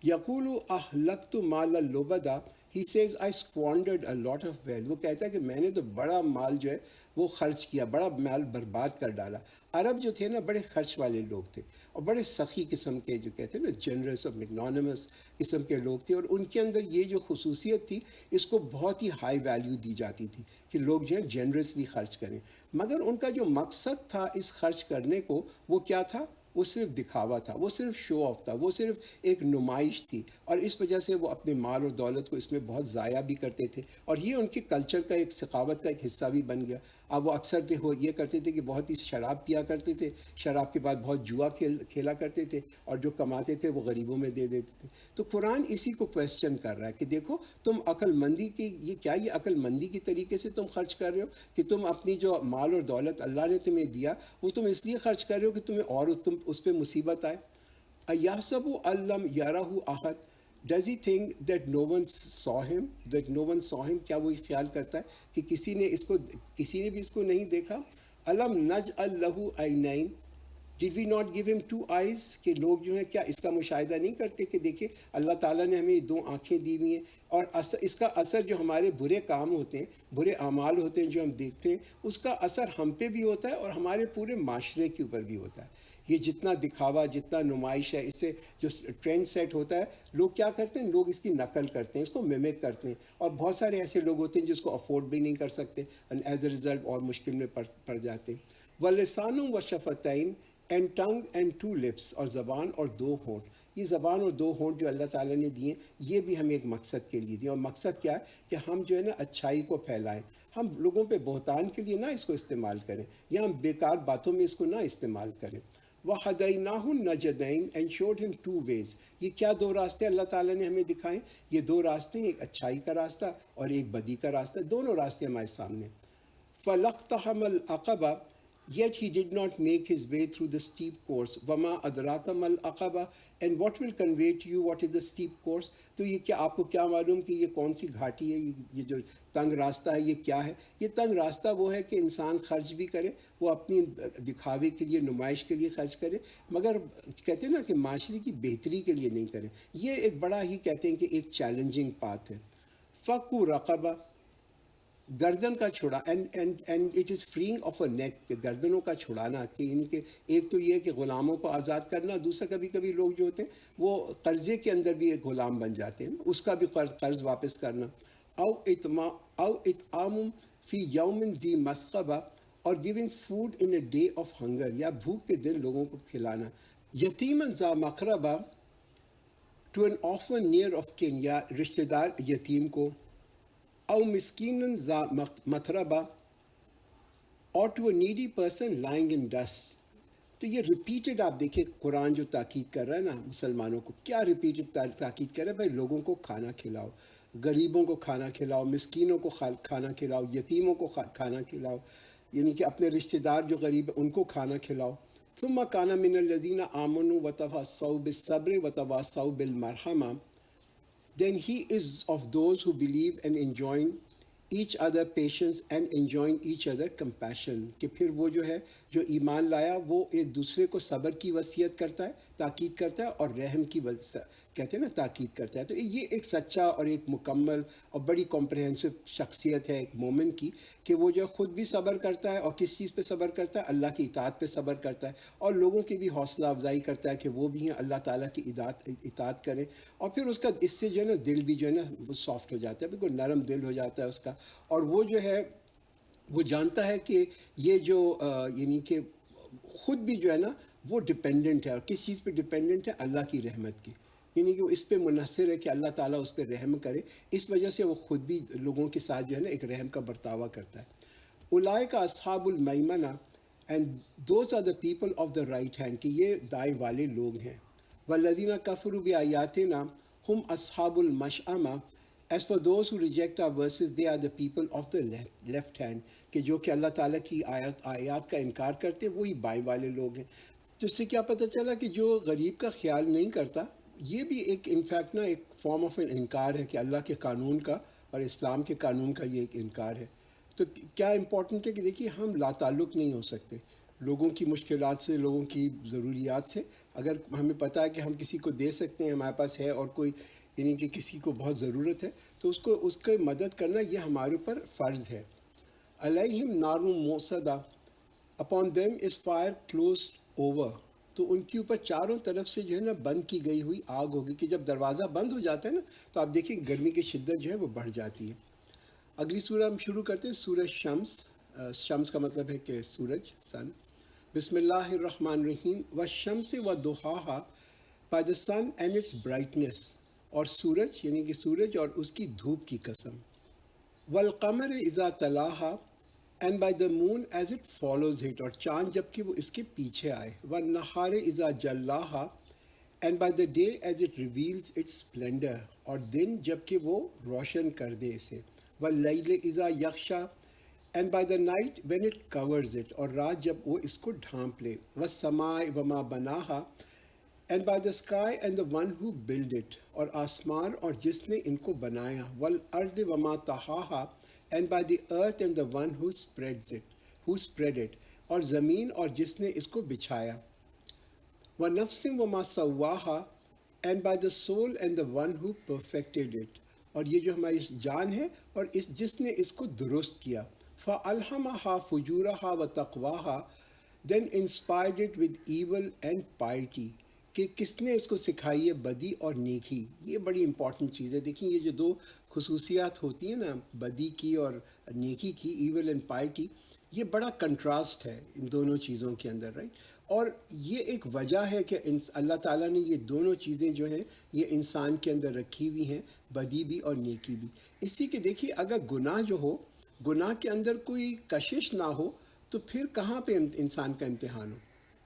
S1: یقول اہلکت مالا لبدا He says I squandered a lot of wealth. وہ کہتا ہے کہ میں نے تو بڑا مال جو ہے وہ خرچ کیا، بڑا مال برباد کر ڈالا. عرب جو تھے نا بڑے خرچ والے لوگ تھے، اور بڑے سخی قسم کے، جو کہتے ہیں نا جنرس اور میگنانمس قسم کے لوگ تھے. اور ان کے اندر یہ جو خصوصیت تھی، اس کو بہت ہی ہائی ویلیو دی جاتی تھی کہ لوگ جو ہے جنرسلی خرچ کریں. مگر ان کا جو مقصد تھا اس خرچ کرنے کو، وہ کیا تھا؟ وہ صرف دکھاوا تھا، وہ صرف شو آف تھا، وہ صرف ایک نمائش تھی. اور اس وجہ سے وہ اپنے مال اور دولت کو اس میں بہت ضائع بھی کرتے تھے. اور یہ ان کے کلچر کا ایک ثقافت کا ایک حصہ بھی بن گیا. اب وہ اکثر یہ کرتے تھے کہ بہت ہی شراب پیا کرتے تھے، شراب کے بعد بہت جوا کھیلا کرتے تھے، اور جو کماتے تھے وہ غریبوں میں دے دیتے تھے. تو قرآن اسی کو کویسچن کر رہا ہے کہ دیکھو تم عقل مندی کی، یہ عقل مندی کی طریقے سے تم خرچ کر رہے ہو کہ تم اپنی جو مال اور دولت اللہ نے تمہیں دیا وہ تم اس لیے خرچ کر رہے ہو کہ تمہیں اور تم اس پہ مصیبت آئے. اَيَحْسَبُ أَن لَّمْ يَرَهُ أَحَدٌ Does he think that no one saw him? That no one saw him? کیا وہ خیال کرتا ہے کہ کسی نے بھی اس کو نہیں دیکھا؟ أَلَمْ نَجْعَل لَّهُ عَيْنَيْنِ Did we not give him 2 eyes؟ کہ لوگ جو ہیں کیا اس کا مشاہدہ نہیں کرتے کہ دیکھیں اللہ تعالیٰ نے ہمیں 2 آنکھیں دی ہوئی ہیں، اور اس کا اثر جو ہمارے برے کام ہوتے ہیں، برے اعمال ہوتے ہیں جو ہم دیکھتے ہیں، اس کا اثر ہم پہ بھی ہوتا ہے اور ہمارے پورے معاشرے کے اوپر بھی ہوتا ہے. یہ جتنا دکھاوا، جتنا نمائش ہے، اس سے جو ٹرینڈ سیٹ ہوتا ہے، لوگ کیا کرتے ہیں؟ لوگ اس کی نقل کرتے ہیں، اس کو میمک کرتے ہیں. اور بہت سارے ایسے لوگ ہوتے ہیں جو اس کو افورڈ بھی نہیں کر سکتے، اینڈ ایز اے ریزلٹ اور مشکل میں پڑ جاتے ہیں. وَلِسَانٌ وَشَفَتَيْن اینڈ ٹنگ اینڈ 2 lips، اور زبان اور 2 ہونٹ. یہ زبان اور دو ہونٹ جو اللہ تعالیٰ نے دیے یہ بھی ہمیں ایک مقصد کے لیے دیے، اور مقصد کیا ہے کہ ہم جو ہے نا اچھائی کو پھیلائیں، ہم لوگوں پہ بہتان کے لیے نہ اس کو استعمال کریں، یا ہم بیکار باتوں میں اس کو نہ استعمال کریں۔ وَهَدَيْنَاهُ النَّجْدَيْنِ and showed him two ways۔ یہ کیا دو راستے اللہ تعالیٰ نے ہمیں دکھائیں؟ یہ دو راستے، ایک اچھائی کا راستہ اور ایک بدی کا راستہ، دونوں راستے ہمارے سامنے۔ فَلَقْتَحَمَ الْعَقَبَةَ yet he did not make his way through the steep course۔ وَمَا أَدْرَاكَ مَا الْعَقَبَةُ and what will convey to you what is the steep course۔ تو یہ کیا آپ کو کیا معلوم کہ یہ کون سی گھاٹی ہے، یہ جو تنگ راستہ ہے یہ کیا ہے؟ یہ تنگ راستہ وہ ہے کہ انسان خرچ بھی کرے، وہ اپنی دکھاوے کے لیے، نمائش کے لیے خرچ کرے، مگر کہتے ہیں نا کہ معاشرے کی بہتری کے لیے نہیں کرے۔ یہ ایک بڑا ہی کہتے ہیں کہ ایک چیلنجنگ پاتھ ہے۔ فَقُّ رَقَبَةَ گردن کا چھڑا، and it is freeing of a neck, کہ گردنوں کا چھڑانا، کہ یعنی کہ ایک تو یہ ہے کہ غلاموں کو آزاد کرنا، دوسرا کبھی کبھی لوگ جو ہوتے ہیں وہ قرضے کے اندر بھی ایک غلام بن جاتے ہیں، اس کا بھی قرض واپس کرنا۔ او اطعام فی یوم ذی مسغبہ اور giving food in a day of hunger, یا بھوک کے دن لوگوں کو کھلانا۔ یتیما ذا مقربہ to an orphan near of kin, یا رشتہ دار یتیم کو، او مسکین ذا متربہ اور to a needy person lying in dust. تو یہ ریپیٹڈ آپ دیکھیں قرآن جو تاکید کر رہا ہے نا مسلمانوں کو، کیا ریپیٹڈ تاکید کر رہا ہے؟ بھائی لوگوں کو کھانا کھلاؤ، غریبوں کو کھانا کھلاؤ، مسکینوں کو کھانا کھلاؤ، یتیموں کو کھانا کھلاؤ، یعنی کہ اپنے رشتہ دار جو غریب ہیں ان کو کھانا کھلاؤ۔ ثم کان من الذین آمنوا وتواصوا بالصبر وتواصوا بالمرحمہ، then he is of those who believe and enjoying each other patience and enjoying each other compassion، کہ پھر وہ جو ہے جو ایمان لایا وہ ایک دوسرے کو صبر کی وصیت کرتا ہے، تاکید کرتا ہے، اور رحم کی کہتے ہیں نا تاکید کرتا ہے۔ تو یہ ایک سچا اور ایک مکمل اور بڑی کمپریہنسو شخصیت ہے ایک مومن کی، کہ وہ جو خود بھی صبر کرتا ہے، اور کس چیز پہ صبر کرتا ہے؟ اللہ کی اطاعت پہ صبر کرتا ہے، اور لوگوں کی بھی حوصلہ افزائی کرتا ہے کہ وہ بھی ہیں اللہ تعالیٰ کی اطاعت کریں، اور پھر اس کا اس سے جو ہے نا دل بھی جو ہے نا وہ سافٹ ہو جاتا ہے، بالکل نرم دل ہو جاتا ہے اس کا، اور وہ جو ہے وہ جانتا ہے کہ یہ جو یعنی کہ خود بھی جو ہے نا وہ ڈپینڈنٹ ہے، اور کس چیز پہ ڈپینڈنٹ ہے؟ اللہ کی رحمت کی، یعنی کہ وہ اس پہ منحصر ہے کہ اللہ تعالیٰ اس پہ رحم کرے، اس وجہ سے وہ خود بھی لوگوں کے ساتھ جو ہے نا ایک رحم کا برتاوا کرتا ہے۔ اولئک اصحاب المیمنہ and those are the people of the right hand, کہ یہ دائیں والے لوگ ہیں۔ والذین کفروا بآیاتنا ہم اصحاب المشأمہ، as for those who reject our verses they are the people of the left hand، کہ جو کہ اللہ تعالیٰ کی آیات کا انکار کرتے وہی بائیں والے لوگ ہیں۔ تو اس سے کیا پتہ چلا کہ جو غریب کا خیال نہیں کرتا، یہ بھی ایک انفیکٹ نا ایک فارم آف انکار ہے کہ اللہ کے قانون کا اور اسلام کے قانون کا یہ ایک انکار ہے۔ تو کیا امپورٹنٹ ہے کہ دیکھیے ہم لا تعلق نہیں ہو سکتے لوگوں کی مشکلات سے، لوگوں کی ضروریات سے۔ اگر ہمیں پتہ ہے کہ ہم کسی کو دے سکتے ہیں، ہمارے پاس ہے، اور کوئی یعنی کہ کسی کو بہت ضرورت ہے، تو اس کو مدد کرنا یہ ہمارے اوپر فرض ہے۔ علیہم نار موصدہ upon them is fire close over, تو ان کے اوپر چاروں طرف سے جو ہے نا بند کی گئی ہوئی آگ ہوگی، کہ جب دروازہ بند ہو جاتا ہے نا تو آپ دیکھیں گرمی کی شدت جو ہے وہ بڑھ جاتی ہے۔ اگلی سورہ ہم شروع کرتے ہیں، سورہ شمس۔ شمس کا مطلب ہے کہ سورج، سن۔ بسم اللہ الرحمن الرحیم۔ والشمس وضحاہا، by the sun and its brightness, اور سورج یعنی کہ سورج اور اس کی دھوپ کی قسم۔ والقمر اذا تلاہا، and by the moon as it follows it, اور چاند جب کہ وہ اس کے پیچھے آئے۔ والنہار اذا جلاہا، and by the day as it reveals its splendour, اور دن جب کہ وہ روشن کر دے اسے۔ واللیل اذا یغشا، and by the night when it covers it, اور رات جب وہ اس کو ڈھانپ لے۔ والسماء وما بناہا، and by the sky and the one who built it, اور آسمان اور جس نے ان کو بنایا۔ والارض وما طحاہا، and by the earth and the one who spread it, اور زمین اور جس نے اس کو بچھایا۔ ونفس وما سواہا، and by the soul and the one who perfected it, اور یہ جو ہماری جان ہے اور جس نے اس کو درست کیا۔ فَأَلْهَمَهَا فُجُورَهَا وَتَقْوَاهَا، then inspired it with evil and piety، کہ کس نے اس کو سکھائی ہے بدی اور نیکی۔ یہ بڑی امپورٹنٹ چیز ہے۔ دیکھیں یہ جو دو خصوصیات ہوتی ہیں نا بدی کی اور نیکی کی، ایول اینڈ پائٹی، یہ بڑا کنٹراسٹ ہے ان دونوں چیزوں کے اندر، رائٹ. اور یہ ایک وجہ ہے کہ اللہ تعالیٰ نے یہ دونوں چیزیں جو ہیں یہ انسان کے اندر رکھی ہوئی ہیں، بدی بھی اور نیکی بھی. اسی کے دیکھیے اگر گناہ جو ہو، گناہ کے اندر کوئی کشش نہ ہو تو پھر کہاں پہ انسان کا امتحان ہو.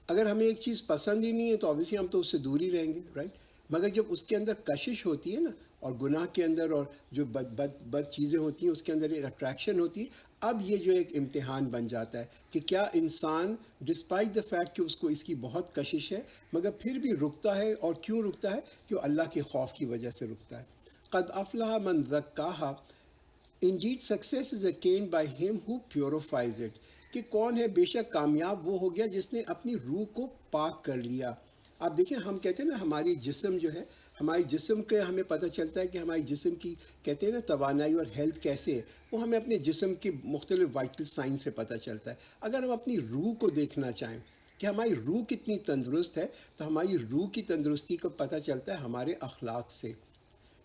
S1: اگر ہمیں ایک چیز پسند ہی نہیں ہے تو اوبیسلی ہم تو اس سے دور ہی رہیں گے، رائٹ. مگر جب اس کے اندر کشش ہوتی ہے نا، اور گناہ کے اندر اور جو بد چیزیں ہوتی ہیں اس کے اندر ایک اٹریکشن ہوتی ہے، اب یہ جو ایک امتحان بن جاتا ہے کہ کیا انسان ڈسپائٹ دا فیکٹ کہ اس کو اس کی بہت کشش ہے مگر پھر بھی رکتا ہے. اور کیوں رکتا ہے؟ کہ وہ اللہ کے خوف کی وجہ سے رکتا ہے. قد افلح من زکاہا، Indeed, success is attained by him who purifies it. کہ کون ہے؟ بے شک کامیاب وہ ہو گیا جس نے اپنی روح کو پاک کر لیا. آپ دیکھیں ہم کہتے ہیں نا ہماری جسم جو ہے، ہماری جسم کے ہمیں پتہ چلتا ہے کہ ہماری جسم کی کہتے ہیں نا توانائی اور ہیلتھ کیسے ہے، وہ ہمیں اپنے جسم کے مختلف وائٹل سائن سے پتہ چلتا ہے. اگر ہم اپنی روح کو دیکھنا چاہیں کہ ہماری روح کتنی تندرست ہے تو ہماری روح کی تندرستی کو پتہ چلتا ہے ہمارے اخلاق سے.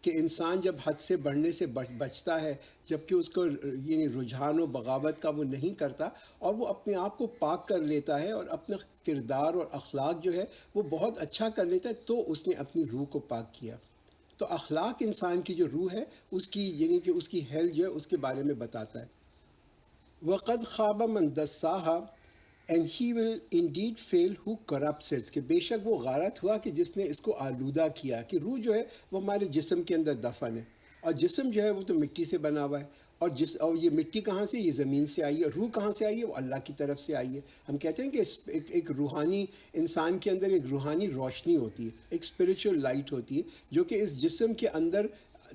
S1: کہ انسان جب حد سے بڑھنے سے بچتا ہے، جب کہ اس کو یعنی رجحان و بغاوت کا وہ نہیں کرتا اور وہ اپنے آپ کو پاک کر لیتا ہے اور اپنا کردار اور اخلاق جو ہے وہ بہت اچھا کر لیتا ہے، تو اس نے اپنی روح کو پاک کیا. تو اخلاق انسان کی جو روح ہے اس کی یعنی کہ اس کی ہیلتھ جو ہے اس کے بارے میں بتاتا ہے. وَقَدْ خَابَ مَنْ دَسَّاهَا and he will indeed fail who corrupts it. کہ بے شک وہ غارت ہوا کہ جس نے اس کو آلودہ کیا. کہ روح جو ہے وہ ہمارے جسم کے اندر دفن ہے، اور جسم جو ہے وہ تو مٹی سے بنا ہوا ہے، اور یہ مٹی کہاں سے؟ یہ زمین سے آئی ہے. روح کہاں سے آئی ہے؟ وہ اللہ کی طرف سے آئی ہے. ہم کہتے ہیں کہ ایک روحانی انسان کے اندر ایک روحانی روشنی ہوتی ہے، ایک اسپریچول لائٹ ہوتی ہے جو کہ اس جسم کے اندر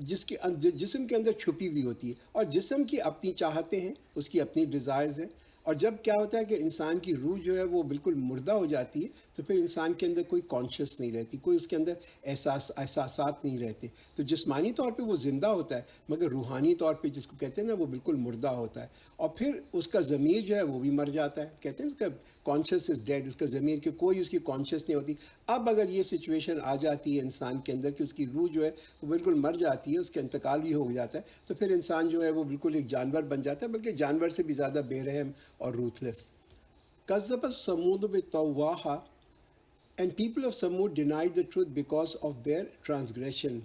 S1: جسم کے اندر چھپی ہوئی ہوتی ہے. اور جسم کی اپنی چاہتیں ہیں، اس کی اپنی ڈیزائرز ہیں. اور جب کیا ہوتا ہے کہ انسان کی روح جو ہے وہ بالکل مردہ ہو جاتی ہے تو پھر انسان کے اندر کوئی کانشیس نہیں رہتی، کوئی اس کے اندر احساسات نہیں رہتے. تو جسمانی طور پہ وہ زندہ ہوتا ہے مگر روحانی طور پہ جس کو کہتے ہیں نا وہ بالکل مردہ ہوتا ہے. اور پھر اس کا ضمیر جو ہے وہ بھی مر جاتا ہے. کہتے ہیں اس کا کانشیس از ڈیڈ، اس کا ضمیر کہ کوئی اس کی کانشیس نہیں ہوتی. اب اگر یہ سچویشن آ جاتی ہے انسان کے اندر کہ اس کی روح جو ہے وہ بالکل مر جاتی ہے، اس کا انتقال بھی ہو جاتا ہے، تو پھر انسان جو ہے وہ بالکل ایک جانور بن جاتا ہے، بلکہ جانور سے بھی زیادہ بے رحم اور ruthless. کذبت ثمود بطواہا and people of Samud denied the truth because of their transgression.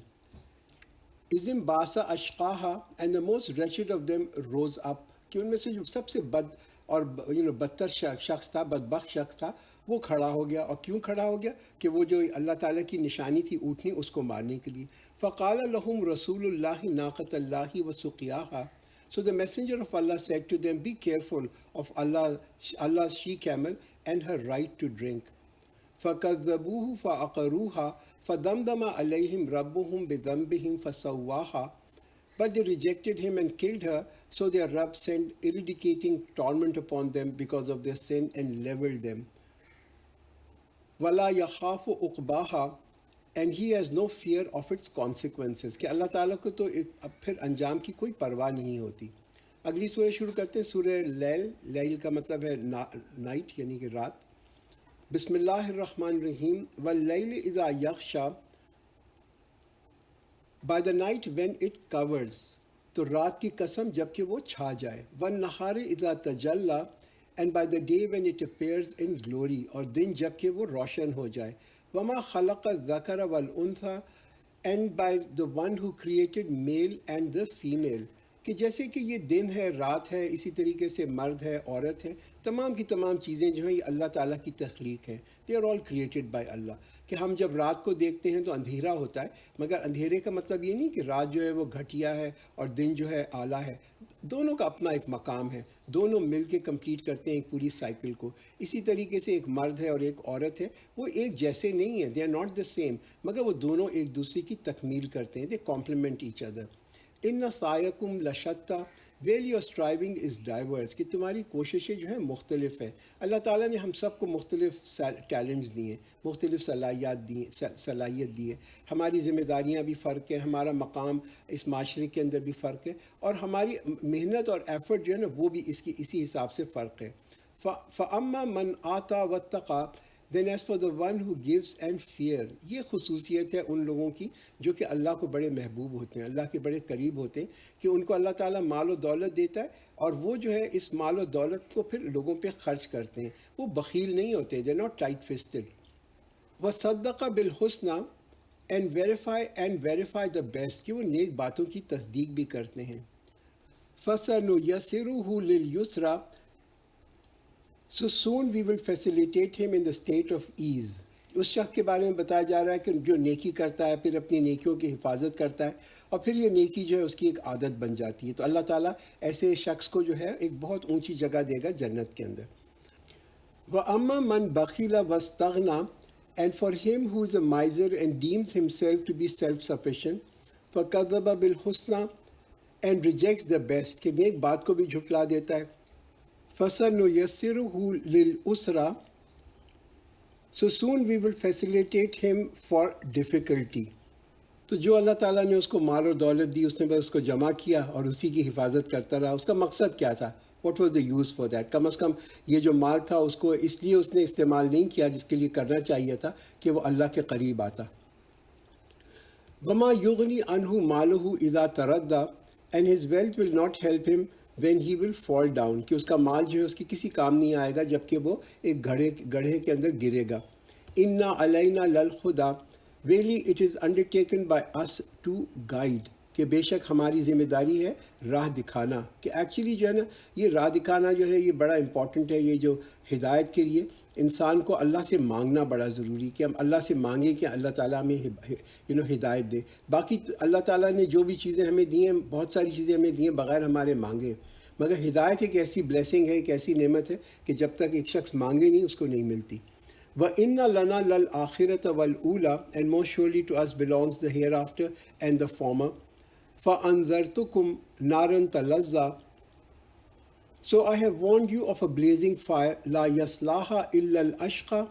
S1: اذ انبعث اشقاها and the most wretched of them rose up. کہ ان میں سے جو سب سے بد اور بدتر شخص تھا، بدبخت شخص تھا، وہ کھڑا ہو گیا. اور کیوں کھڑا ہو گیا؟ کہ وہ جو اللہ تعالیٰ کی نشانی تھی اونٹنی، اس کو مارنے کے لیے. فقال لهم رسول اللہ ناقۃ اللہ وسقیاها. So the messenger of Allah said to them, be careful of Allah's she-camel and her right to drink. فَكَذَّبُوهُ فَعَقَرُوهَا فَدَمْدَمَ عَلَيْهِمْ رَبُّهُمْ بِذَنبِهِمْ فَسَوَّاهَا. But they rejected him and killed her, so their Rabb sent irradiating torment upon them because of their sin and leveled them. وَلَا يَخَافُ عُقْبَاهَا. And he has no fear of its consequences. کہ اللہ تعالیٰ کو تو اب پھر انجام کی کوئی پرواہ نہیں ہوتی. اگلی سورہ شروع کرتے ہیں، سورہ لیل. لیل کا مطلب ہے نائٹ یعنی کہ رات. بسم اللہ الرحمن الرحیم. واللیل اذا یغشا. By the night when it covers. تو رات کی قسم جب کہ وہ چھا جائے. والنہار اذا تجلی. And by the day when it appears in glory. اور دن جب کہ وہ روشن ہو جائے. وَمَا خَلَقَ الذَّكَرَ وَالْأُنْثَى. And by the one who created male and the female. کہ جیسے کہ یہ دن ہے، رات ہے، اسی طریقے سے مرد ہے، عورت ہے، تمام کی تمام چیزیں جو ہیں یہ اللہ تعالیٰ کی تخلیق ہیں. they are all created by اللہ. کہ ہم جب رات کو دیکھتے ہیں تو اندھیرا ہوتا ہے، مگر اندھیرے کا مطلب یہ نہیں کہ رات جو ہے وہ گھٹیا ہے اور دن جو ہے اعلیٰ ہے. دونوں کا اپنا ایک مقام ہے، دونوں مل کے کمپلیٹ کرتے ہیں ایک پوری سائیکل کو. اسی طریقے سے ایک مرد ہے اور ایک عورت ہے، وہ ایک جیسے نہیں ہیں، they are not the same, مگر وہ دونوں ایک دوسرے کی تکمیل کرتے ہیں. They complement each other. ان سعیکم لشتیٰ. Well your striving is diverse. کہ تمہاری کوششیں جو ہیں مختلف ہیں. اللہ تعالیٰ نے ہم سب کو مختلف ٹیلنٹس دیے ہیں، مختلف صلاحیت دی ہے. ہماری ذمہ داریاں بھی فرق ہیں، ہمارا مقام اس معاشرے کے اندر بھی فرق ہے، اور ہماری محنت اور ایفرٹ جو ہے نا وہ بھی اسی حساب سے فرق ہے. فَأَمَّا مَنْ آتَى وَاتَّقَى. Then as for the one who gives and fear, یہ خصوصیت ہے ان لوگوں کی جو کہ اللہ کو بڑے محبوب ہوتے ہیں، اللہ کے بڑے قریب ہوتے ہیں، کہ ان کو اللہ تعالیٰ مال و دولت دیتا ہے اور وہ جو ہے اس مال و دولت کو پھر لوگوں پہ خرچ کرتے ہیں، وہ بخیل نہیں ہوتے، they're not tight fisted. وَصَدَّقَ بِالْحُسْنَى and verify the best، کہ وہ نیک باتوں کی تصدیق بھی کرتے ہیں. فَسَنُيَسِّرُهُ لِلْيُسْرَى، so soon we will facilitate him in the state of ease. اس شخص کے بارے میں بتایا جا رہا ہے کہ جو نیکی کرتا ہے پھر اپنی نیکیوں کی حفاظت کرتا ہے اور پھر یہ نیکی جو ہے اس کی ایک عادت بن جاتی ہے، تو اللہ تعالیٰ ایسے شخص کو جو ہے ایک بہت اونچی جگہ دے گا جنت کے اندر. وَأَمَّا مَنْ بَخِلَ وَاسْتَغْنَى and for him who is a miser and deems himself to be self-sufficient, فَكَذَّبَ بِالْحُسْنَى and rejects the best، کہ نیک بات کو بھی جھٹلا دیتا ہے. فَسَنُيَسِّرُهُ لِلْعُسْرَى so soon we will facilitate him for difficulty. تو جو اللہ تعالیٰ نے اس کو مال اور دولت دی، اس نے بس اس کو جمع کیا اور اسی کی حفاظت کرتا رہا. اس کا مقصد کیا تھا؟ What was the use for that؟ کم از کم یہ جو مال تھا اس کو اس لیے اس نے استعمال نہیں کیا جس کے لیے کرنا چاہیے تھا کہ وہ اللہ کے قریب آتا. وَمَا يُغْنِي عَنْهُ مَالُهُ إِذَا تَرَدَّى and his wealth will not help him when he will fall down، کہ اس کا مال جو ہے اس کی کسی کام نہیں آئے گا جب کہ وہ ایک گڑھے کے اندر گرے گا. اِنَّا عَلَيْنَا لَلْهُدَى really it is undertaken by us to guide، کہ بے شک ہماری ذمہ داری ہے راہ دکھانا. کہ ایکچولی جو ہے نا یہ راہ دکھانا جو ہے یہ بڑا امپورٹنٹ ہے. یہ جو ہدایت کے لیے انسان کو اللہ سے مانگنا بڑا ضروری، کہ ہم اللہ سے مانگیں کہ اللہ تعالیٰ ہمیں ہدایت دے. باقی اللہ تعالیٰ نے جو بھی چیزیں ہمیں دی ہیں، بہت ساری چیزیں ہمیں دی ہیں بغیر ہمارے مانگے، مگر ہدایت ایک ایسی بلیسنگ ہے، ایک ایسی نعمت ہے کہ جب تک ایک شخص مانگے نہیں اس کو نہیں ملتی. وَإِنَّ لَنَا لَلْآخِرَةَ وَالْأُولَى and most surely to us belongs the hereafter and the former. فَأَنذَرْتُكُمْ نَارًا تَلَظَّى so I have warned you of a blazing fire لَا يَصْلَاهَا إِلَّا الْأَشْقَى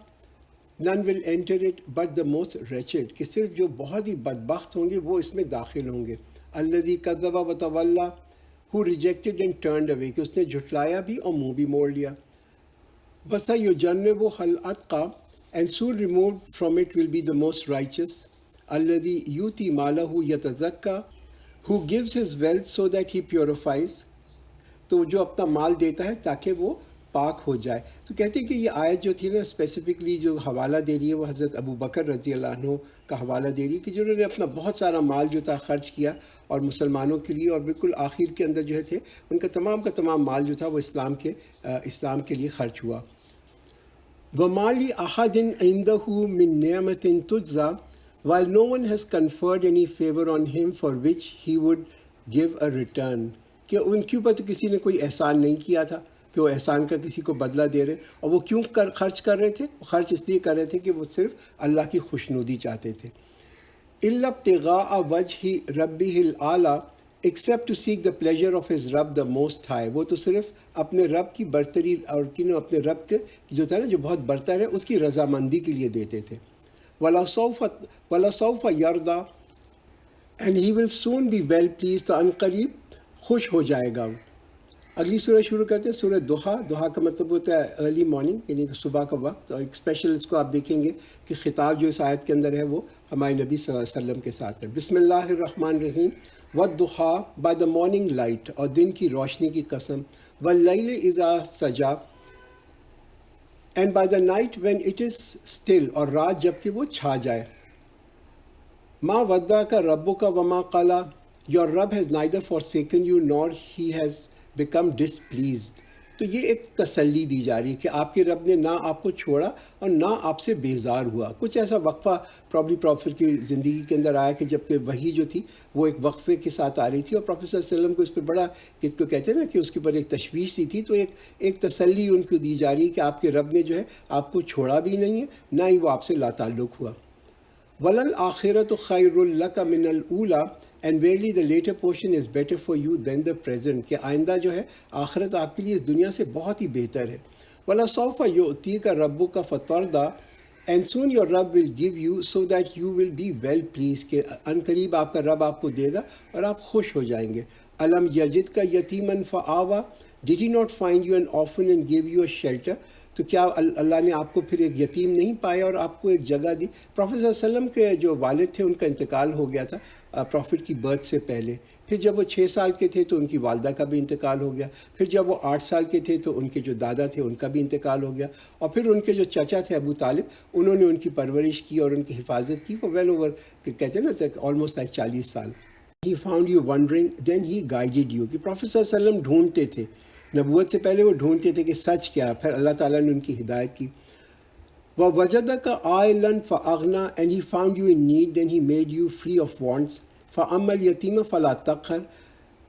S1: none will enter it but the most wretched، کہ صرف جو بہت ہی بدبخت ہوں گے وہ اس میں داخل ہوں گے. الَّذِي كَذَّبَ وَتَوَلَّى who rejected and turned away، کہ اس نے جھٹلایا بھی اور منہ بھی موڑ لیا. وَسَيُجَنَّبُهَا الْأَتْقَى and soon removed from it will be the most righteous. الَّذِي يُؤْتِي مَالَهُ يَتَزَكَّى who gives his wealth so that he purifies، تو جو اپنا مال دیتا ہے تاکہ وہ پاک ہو جائے. تو کہتے ہیں کہ یہ آیت جو تھی نا اسپیسیفکلی جو حوالہ دے رہی ہے وہ حضرت ابو بکر رضی اللہ عنہ کا حوالہ دے رہی ہے، کہ جنہوں نے اپنا بہت سارا مال جو تھا خرچ کیا اور مسلمانوں کے لیے، اور بالکل آخر کے اندر جو ہے تھے ان کا تمام مال جو تھا وہ اسلام کے لیے خرچ ہوا. وَمَا لِأَحَدٍ عِندَهُ مِن نِعْمَةٍ تُجْزَى while no one has conferred any favor on him for which he would give a return، کہ ان کے اوپر تو کسی نے کوئی احسان نہیں کیا تھا کہ وہ احسان کا کسی کو بدلہ دے رہے، اور وہ کیوں خرچ کر رہے تھے؟ وہ خرچ اس لیے کر رہے تھے کہ وہ صرف اللہ کی خوشنودی چاہتے تھے. إِلَّا ابْتِغَاءَ وَجْهِ رَبِّهِ الْأَعْلَى except to seek the pleasure of his Rabb the Most High، وہ تو صرف اپنے رب کی برتری اور اپنے رب کے جو تھا نا جو بہت برتر ہے اس کی رضامندی کے لیے دیتے تھے. وَلَسَوْفَ يَرْضَى and he will soon be well pleased، تو عنقریب خوش ہو جائے گا. اگلی سورہ شروع کرتے ہیں، سورہ دہا کا مطلب ہوتا ہے ارلی مارننگ، یعنی کہ صبح کا وقت، اور ایک اسپیشل اس کو آپ دیکھیں گے کہ خطاب جو اس آیت کے اندر ہے وہ ہمارے نبی صلی اللہ علیہ وسلم کے ساتھ ہے. بسم اللہ الرحمن الرحیم. وَالضُّحَىٰ by the morning light، اور دن کی روشنی کی قسم. وَاللَّيْلِ إِذَا سَجَىٰ and by the night when it is still، اور رات جب کہ وہ چھا جائے. مَا وَدَّعَكَ رَبُّكَ وَمَا قَلَىٰ your Rabb has neither forsaken you nor he has become displeased. تو یہ ایک تسلی دی جا رہی ہے کہ آپ کے رب نے نہ آپ کو چھوڑا اور نہ آپ سے بیزار ہوا. کچھ ایسا وقفہ پرابلی پروفیٹ کی زندگی کے اندر آیا کہ جب کہ وحی جو تھی وہ ایک وقفے کے ساتھ آ رہی تھی، اور پروفیٹ صلی اللہ علیہ وسلم کو اس پہ بڑا کس کو کہتے ہیں نا کہ اس کے اوپر ایک تشویش سی تھی، تو ایک تسلی ان کو دی جا رہی ہے کہ آپ کے رب نے جو ہے آپ کو چھوڑا بھی نہیں ہے، نہ ہی وہ آپ سے لا تعلق ہوا. وَلَلْآخِرَةُ خَيْرٌ لَكَ مِنَ الْأُولَىٰ and verily the later portion is better for you than the present، کہ آئندہ جو ہے آخرت آپ کے لیے اس دنیا سے بہت ہی بہتر ہے. وَلَسَوْفَ يُؤْتِيكَ رَبُّكَ فَتَرْضَىٰ and soon your Rabb will give you so that you will be well pleased، کہ عنقریب آپ کا رب آپ کو دے گا اور آپ خوش ہو جائیں گے. أَلَمْ يَجِدْكَ يَتِيمًا فَآوَىٰ did he not find you an orphan and give you a shelter؟ تو کیا اللہ نے آپ کو پھر ایک یتیم نہیں پایا اور آپ کو ایک جگہ دی؟ پروفیٹ صلی اللہ علیہ وسلم کے جو والد تھے ان کا انتقال ہو گیا تھا پروفٹ کی برتھ سے پہلے. پھر جب وہ 6 سال کے تھے تو ان کی والدہ کا بھی انتقال ہو گیا. پھر جب وہ 8 سال کے تھے تو ان کے جو دادا تھے ان کا بھی انتقال ہو گیا. اور پھر ان کے جو چچا تھے ابو طالب, انہوں نے ان کی پرورش کی اور ان کی حفاظت کی. وہ ویل اوور کہتے ہیں نا آلموسٹ لائک 40 سال. He found you wondering, then he guided you. کہ پروفیٹ صلی اللہ علیہ وسلم ڈھونڈتے تھے, نبوت سے پہلے وہ ڈھونڈتے تھے کہ سچ کیا, پھر اللہ تعالیٰ نے ان کی ہدایت کی. وَوَجَدَكَ عَائِلًا فَأَغْنَى, and he found you in need, then he made you free of wants. فَأَمَّا الْيَتِيمَ فَلَا تَقْهَرْ,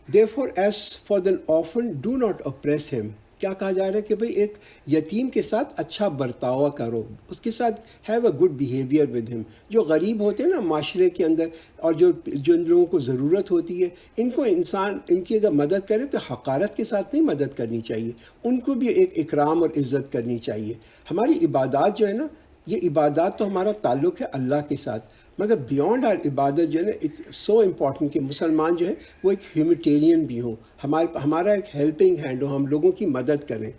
S1: therefore as for the orphan do not oppress him. کیا کہا جا رہا ہے کہ بھئی ایک یتیم کے ساتھ اچھا برتاوا کرو, اس کے ساتھ have a good behaviour with ہم. جو غریب ہوتے ہیں نا معاشرے کے اندر, اور جو ان لوگوں کو ضرورت ہوتی ہے, ان کو انسان ان کی اگر مدد کرے تو حقارت کے ساتھ نہیں مدد کرنی چاہیے, ان کو بھی ایک اکرام اور عزت کرنی چاہیے. ہماری عبادات جو ہے نا, یہ عبادات تو ہمارا تعلق ہے اللہ کے ساتھ, مگر بیونڈ آر عبادت جو ہے نا, اٹس سو امپورٹنٹ کہ مسلمان جو ہے وہ ایک ہیومیٹیرین بھی ہوں, ہمارا ایک ہیلپنگ ہینڈ ہو, ہم لوگوں کی مدد کریں.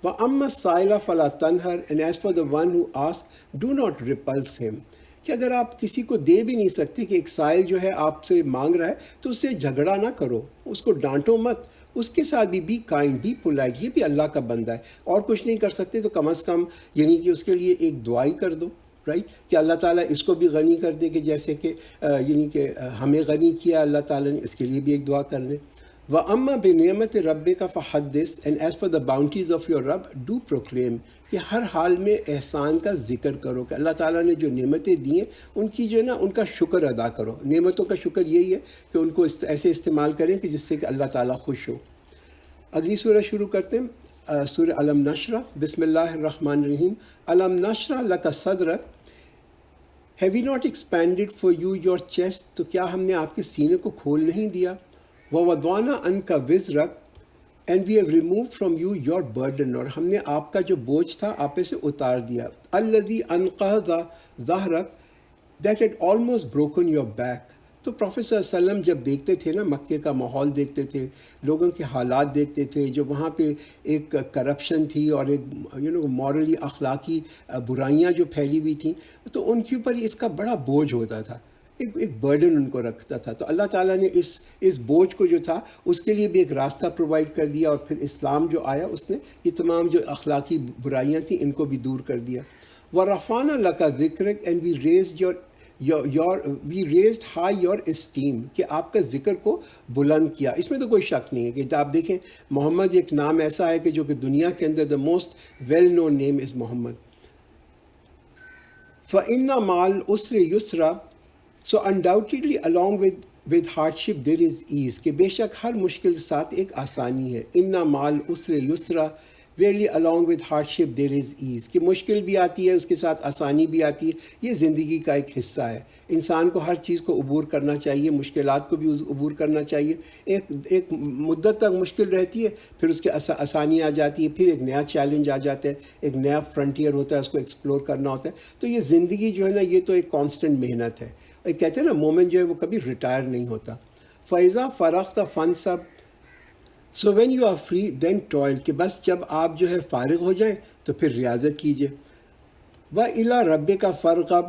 S1: وَأَمَّا السَّائِلَ فَلَا تَنْهَرْ, and as for the one who asks, do not repulse him. کہ اگر آپ کسی کو دے بھی نہیں سکتے, کہ ایک سائل جو ہے آپ سے مانگ رہا ہے تو اس سے جھگڑا نہ کرو, اس کو ڈانٹو مت, اس کے ساتھ بھی کائنڈ, بھی پولائٹ. یہ بھی اللہ کا بندہ ہے, اور کچھ نہیں کر سکتے تو کم از کم یعنی کہ اس کے لیے ایک دعائی کر دو, رائٹ, کہ اللہ تعالیٰ اس کو بھی غنی کر دے, کہ جیسے کہ یعنی کہ ہمیں غنی کیا اللہ تعالیٰ نے, اس کے لیے بھی ایک دعا کر لیں. وَأَمَّا بِنِعْمَةِ رَبِّكَ فَحَدِّثْ, and as for the bounties of your Rabb, do proclaim. کہ ہر حال میں احسان کا ذکر کرو, کہ اللہ تعالیٰ نے جو نعمتیں دی ہیں ان کی جو ہے نا ان کا شکر ادا کرو. نعمتوں کا شکر یہی ہے کہ ان کو ایسے استعمال کریں کہ جس سے کہ اللہ تعالیٰ خوش ہو. اگلی سورہ شروع کرتے ہیں, سورہ علم نشرہ. بسم اللہ الرحمن الرحیم. علم نشرہ لک صدرک, have we not expanded for you your chest, تو کیا ہم نے آپ کے سینے کو کھول نہیں دیا. وَوَضَعْنَا عَنْكَ وِزْرَكَ, and we have removed from you your burden, اور ہم نے آپ کا جو بوجھ تھا آپ سے اتار دیا. الَّذِي أَنْقَضَ ظَهْرَكَ, that had almost broken your back. تو پروفیٹ صلی اللہ علیہ وسلم جب دیکھتے تھے نا, مکے کا ماحول دیکھتے تھے, لوگوں کے حالات دیکھتے تھے, جو وہاں پہ ایک کرپشن تھی اور ایک مورلی اخلاقی برائیاں جو پھیلی ہوئی تھیں, تو ان کے اوپر اس کا بڑا بوجھ ہوتا تھا, ایک برڈن ان کو رکھتا تھا. تو اللہ تعالیٰ نے اس بوجھ کو جو تھا اس کے لیے بھی ایک راستہ پرووائڈ کر دیا, اور پھر اسلام جو آیا اس نے یہ تمام جو اخلاقی برائیاں تھیں ان کو بھی دور کر دیا. وَرَفَعْنَا لَكَ ذِكْرَكَ, and we raised we raised high your esteem, کہ آپ کا ذکر کو بلند کیا. اس میں تو کوئی شک نہیں ہے کہ آپ دیکھیں محمد ایک نام ایسا ہے کہ جو کہ دنیا کے اندر the most well known name is محمد. فَإِنَّ مَعَ الْعُسْرِ يُسْرًا, so undoubtedly along with hardship there is ease, کہ بے شک ہر مشکل کے ساتھ ایک آسانی ہے. اِنَّ مَعَ الْعُسْرِ يُسْرًا, really along with hardship there is ease, کہ مشکل بھی آتی ہے اس کے ساتھ آسانی بھی آتی ہے. یہ زندگی کا ایک حصہ ہے, انسان کو ہر چیز کو عبور کرنا چاہیے, مشکلات کو بھی عبور کرنا چاہیے. ایک مدت تک مشکل رہتی ہے, پھر اس کے آسانی آ جاتی ہے, پھر ایک نیا چیلنج آ جاتا ہے, ایک نیا فرنٹیئر ہوتا ہے, اس کو ایکسپلور کرنا ہوتا ہے. تو یہ زندگی جو ہے نا یہ تو ایک کانسٹنٹ محنت ہے. ایک کہتے ہیں نا مومن جو ہے وہ کبھی ریٹائر نہیں ہوتا. فَإِذَا فَرَغْتَ فَانْصَبْ, so when you are free then toil, کہ بس جب آپ جو ہے فارغ ہو جائیں تو پھر ریاضت کیجئے. وَإِلَىٰ رَبِّكَ فَارْغَب,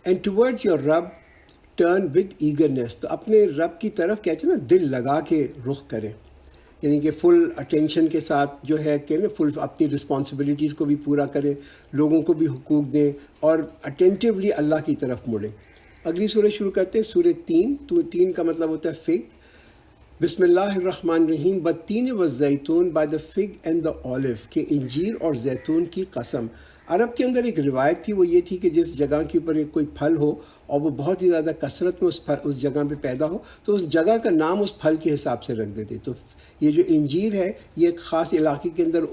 S1: and towards your Rabb turn with eagerness, تو اپنے رب کی طرف کہتے ہیں نا دل لگا کے رخ کریں, یعنی کہ فل اٹینشن کے ساتھ جو ہے کہ فل اپنی رسپانسبلٹیز کو بھی پورا کریں, لوگوں کو بھی حقوق دیں, اور اٹینٹیولی اللہ کی طرف مڑیں. اگلی سورہ شروع کرتے ہیں, سورہ 3. تو 3 کا مطلب ہوتا ہے فگ. بسم اللہ الرحمن الرحیم. والتین والزیتون, by the fig and the olive, کہ انجیر اور زیتون کی قسم. عرب کے اندر ایک روایت تھی, وہ یہ تھی کہ جس جگہ کے اوپر ایک کوئی پھل ہو اور وہ بہت ہی زیادہ کثرت میں اس جگہ پہ پیدا ہو, تو اس جگہ کا نام اس پھل کے حساب سے رکھ دیتے. تو یہ جو انجیر ہے یہ ایک خاص علاقے کے اندر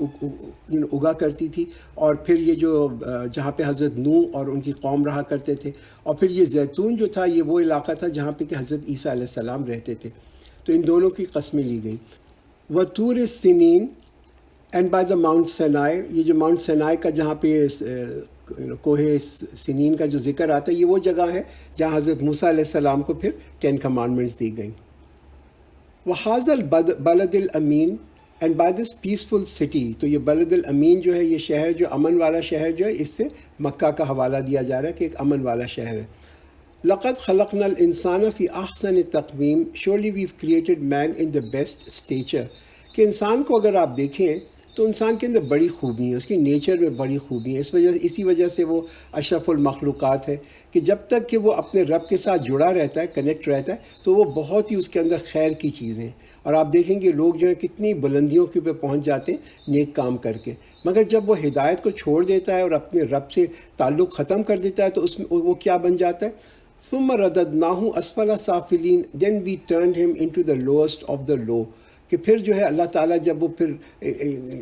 S1: اگا کرتی تھی, اور پھر یہ جو جہاں پہ حضرت نوح اور ان کی قوم رہا کرتے تھے, اور پھر یہ زیتون جو تھا یہ وہ علاقہ تھا جہاں پہ کہ حضرت عیسیٰ علیہ السلام رہتے تھے. تو ان دونوں کی قسمیں لی گئیں. وَطُورِ سِنِین, and by the mount Sinai, یہ جو ماؤنٹ سینائی کا جہاں پہ کوہ سنین کا جو ذکر آتا ہے یہ وہ جگہ ہے جہاں حضرت موسیٰ علیہ السلام کو پھر 10 کمانڈمنٹس دی گئیں. وَحَاذَا الْبَلَدِ الْأَمِین, and by this peaceful city. تو یہ بلد الامین جو ہے، یہ شہر جو امن والا شہر جو ہے، اس سے مکہ کا حوالہ دیا جا رہا ہے کہ ایک امن والا شہر ہے. لقد خلقنا الانسان فی احسن تقویم surely we've created man in the best stature. کہ انسان کو اگر آپ دیکھیں تو انسان کے اندر بڑی خوبی ہے، اس کی نیچر میں بڑی خوبی ہے. اسی وجہ سے وہ اشرف المخلوقات ہے کہ جب تک کہ وہ اپنے رب کے ساتھ جڑا رہتا ہے، کنیکٹ رہتا ہے، تو وہ بہت ہی اس کے اندر خیر کی چیزیں ہیں. اور آپ دیکھیں گے لوگ جو ہیں کتنی بلندیوں کے پہ پہنچ جاتے ہیں نیک کام کر کے، مگر جب وہ ہدایت کو چھوڑ دیتا ہے اور اپنے رب سے تعلق ختم کر دیتا ہے تو اس میں وہ کیا بن جاتا ہے؟ ثم رددناہ اسفل سافلین then we turned him into the lowest of the low. کہ پھر جو ہے اللہ تعالیٰ جب وہ پھر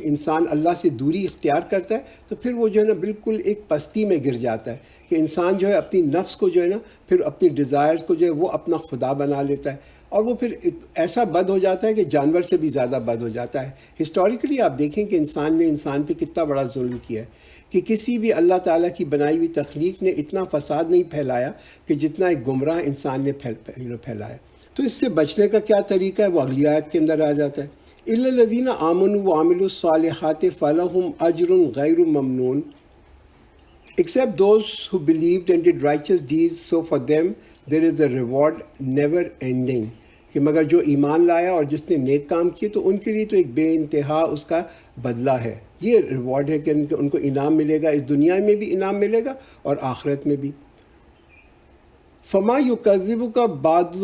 S1: انسان اللہ سے دوری اختیار کرتا ہے تو پھر وہ جو ہے نا بالکل ایک پستی میں گر جاتا ہے کہ انسان جو ہے اپنی نفس کو جو ہے نا پھر اپنی ڈیزائرز کو جو ہے وہ اپنا خدا بنا لیتا ہے، اور وہ پھر ایسا بد ہو جاتا ہے کہ جانور سے بھی زیادہ بد ہو جاتا ہے. ہسٹوریکلی آپ دیکھیں کہ انسان نے انسان پہ کتنا بڑا ظلم کیا ہے کہ کسی بھی اللہ تعالیٰ کی بنائی ہوئی تخلیق نے اتنا فساد نہیں پھیلایا کہ جتنا ایک گمراہ انسان نے پھیلایا. تو اس سے بچنے کا کیا طریقہ ہے وہ اگلی آیت کے اندر آ جاتا ہے. الا الذین آمنوا وعملوا الصالحات فلہم اجر غیر ممنون. Except those who believed and did righteous deeds, so for them there is a reward never ending. کہ مگر جو ایمان لایا اور جس نے نیک کام کیے تو ان کے لیے تو ایک بے انتہا اس کا بدلہ ہے. یہ ریوارڈ ہے کہ ان کو انعام ملے گا، اس دنیا میں بھی انعام ملے گا اور آخرت میں بھی. فما یکذبک بعد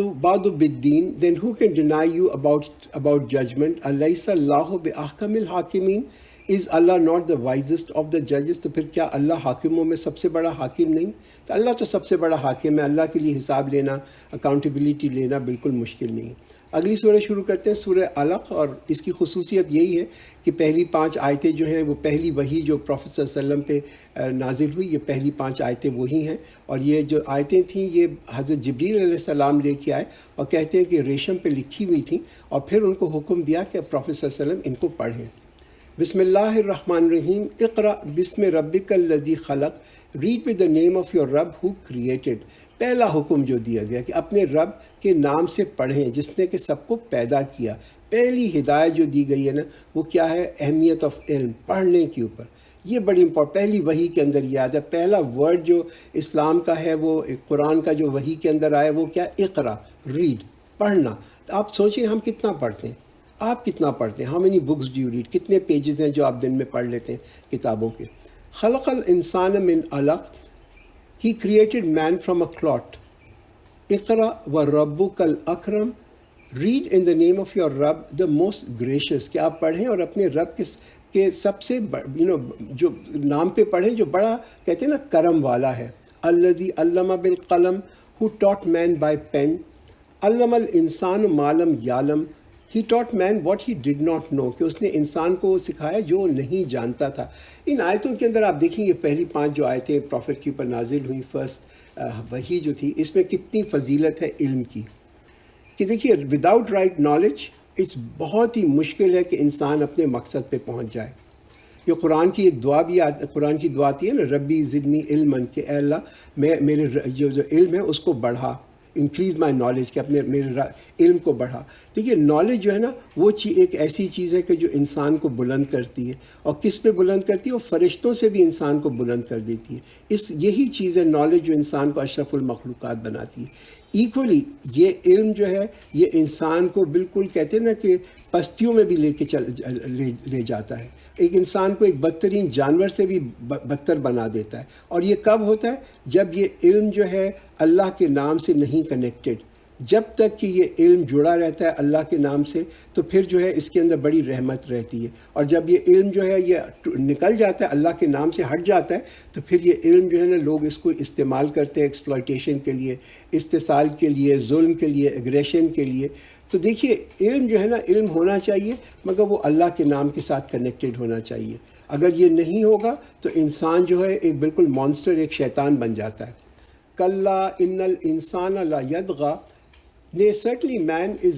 S1: بالدین then who can deny you about judgment. الیس Allah باحکم الحاکمین. Is Allah not the wisest of the judges. تو پھر کیا اللہ حاکموں میں سب سے بڑا حاکم نہیں؟ تو اللہ تو سب سے بڑا حاکم ہے، اللہ کے لیے حساب لینا، اکاؤنٹیبلٹی لینا بالکل مشکل نہیں. اگلی سورہ شروع کرتے ہیں، سورہ علق، اور اس کی خصوصیت یہی ہے کہ پہلی 5 آیتیں جو ہیں وہ پہلی وحی جو پروفیٹ صلی اللہ علیہ وسلم پہ نازل ہوئی، یہ پہلی 5 آیتیں وہی ہیں. اور یہ جو آیتیں تھیں یہ حضرت جبریل علیہ السلام لے کے آئے اور کہتے ہیں کہ ریشم پہ لکھی ہوئی تھیں، اور پھر ان کو حکم دیا کہ پروفیٹ صلی اللہ علیہ وسلم ان کو پڑھیں. بسم اللہ الرحمن الرحیم. اقرأ بسم ربک الذی خلق. Read with the name of your رب ہو کریٹڈ. پہلا حکم جو دیا گیا کہ اپنے رب کے نام سے پڑھیں جس نے کہ سب کو پیدا کیا. پہلی ہدایت جو دی گئی ہے نا وہ کیا ہے؟ اہمیت آف علم، پڑھنے کے اوپر. یہ بڑی امپورٹنٹ، پہلی وحی کے اندر یہ آتا ہے. پہلا ورڈ جو اسلام کا ہے وہ قرآن کا جو وحی کے اندر آیا وہ کیا؟ اقرا، ریڈ، پڑھنا. تو آپ سوچیں ہم کتنا پڑھتے ہیں، آپ کتنا پڑھتے ہیں؟ How many books do you read? کتنے پیجز ہیں جو آپ دن میں پڑھ لیتے ہیں کتابوں کے؟ خلق الانسان من علق. He created man from a clot. اقرا وربک الاکرم. Read in the name of your رب the most gracious. کہ آپ پڑھیں اور اپنے رب کے سب سے جو نام پہ پڑھیں جو بڑا کہتے ہیں نا کرم والا ہے. الذی علم بالقلم. who taught man by pen. علم الانسان ما لم یعلم. He taught man what he did not know. کہ اس نے انسان کو وہ سکھایا جو نہیں جانتا تھا. ان آیتوں کے اندر آپ دیکھیں یہ پہلی 5 جو آیتیں پروفٹ کے اوپر نازل ہوئی، فرسٹ وحی جو تھی، اس میں کتنی فضیلت ہے علم کی. کہ دیکھیے وداؤٹ رائٹ نالج اس بہت ہی مشکل ہے کہ انسان اپنے مقصد پہ پہنچ جائے. یہ قرآن کی ایک دعا بھی قرآن کی دعا آتی ہے نا، ربی زدنی علما، کہ اے اللہ میرے جو علم ہے اس کو بڑھا، انکریز مائی نالج، کہ اپنے میرے علم کو بڑھا. دیکھیے نالج جو ہے نا وہ ایک ایسی چیز ہے کہ جو انسان کو بلند کرتی ہے. اور کس پہ بلند کرتی ہے؟ وہ فرشتوں سے بھی انسان کو بلند کر دیتی ہے. یہی چیز ہے نالج جو انسان کو اشرف المخلوقات بناتی ہے. ایکولی یہ علم جو ہے یہ انسان کو بالکل کہتے ہیں نا کہ پستیوں میں بھی لے جاتا ہے. ایک انسان کو ایک بدترین جانور سے بھی بدتر بنا دیتا ہے. اور یہ کب ہوتا ہے؟ جب یہ علم جو ہے اللہ کے نام سے نہیں کنیکٹڈ. جب تک کہ یہ علم جڑا رہتا ہے اللہ کے نام سے تو پھر جو ہے اس کے اندر بڑی رحمت رہتی ہے. اور جب یہ علم جو ہے یہ نکل جاتا ہے، اللہ کے نام سے ہٹ جاتا ہے، تو پھر یہ علم جو ہے نا لوگ اس کو استعمال کرتے ہیں ایکسپلائٹیشن کے لیے، استحصال کے لیے، ظلم کے لیے، ایگریشن کے لیے. تو دیکھیے علم جو ہے نا علم ہونا چاہیے مگر وہ اللہ کے نام کے ساتھ کنیکٹڈ ہونا چاہیے. اگر یہ نہیں ہوگا تو انسان جو ہے ایک بالکل مانسٹر، ایک شیطان بن جاتا ہے. کلا ان الانسان لا یطغی. certainly man is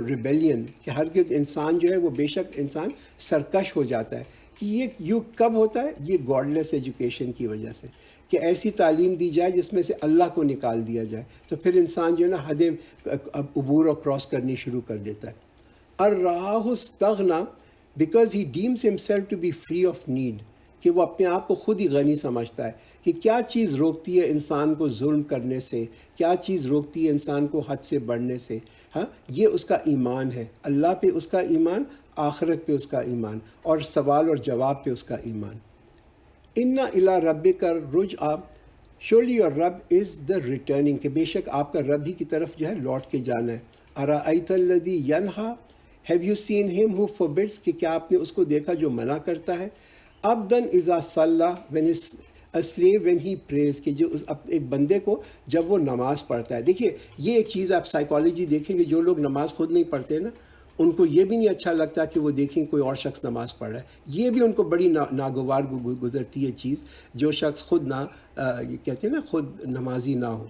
S1: rebellion. کہ ہرگز انسان جو ہے وہ بے شک انسان سرکش ہو جاتا ہے. کہ یہ کب ہوتا ہے؟ یہ گاڈلیس ایجوکیشن کی وجہ سے، کہ ایسی تعلیم دی جائے جس میں سے اللہ کو نکال دیا جائے، تو پھر انسان جو ہے نا حدیں عبور اور کراس کرنی شروع کر دیتا ہے. الرآہ استغنا because he deems himself to be free of need, کہ وہ اپنے آپ کو خود ہی غنی سمجھتا ہے. کہ کیا چیز روکتی ہے انسان کو ظلم کرنے سے، کیا چیز روکتی ہے انسان کو حد سے بڑھنے سے؟ ہاں، یہ اس کا ایمان ہے، اللہ پہ اس کا ایمان، آخرت پہ اس کا ایمان، اور سوال اور جواب پہ اس کا ایمان. اِنَّ إِلَىٰ رَبِّكَ الرُّجْعَىٰ، surely your رب از دا ریٹرننگ، کہ بے شک آپ کا رب ہی کی طرف جو ہے لوٹ کے جانا ہے. أَرَأَيْتَ الَّذِي يَنْهَىٰ، have you seen him who forbids، کہ کیا آپ نے اس کو دیکھا جو منع کرتا ہے. عَبْدًا إِذَا صَلَّىٰ، when is a slave when he prays، کہ جو ایک بندے کو جب وہ نماز پڑھتا ہے. دیکھیے یہ ایک چیز آپ سائیکالوجی دیکھیں گے، جو لوگ نماز خود نہیں پڑھتے نا، ان کو یہ بھی نہیں اچھا لگتا کہ وہ دیکھیں کوئی اور شخص نماز پڑھ رہا ہے. یہ بھی ان کو بڑی ناگوار گزرتی ہے چیز، جو شخص خود یہ کہتے ہیں نا خود نمازی نہ ہو.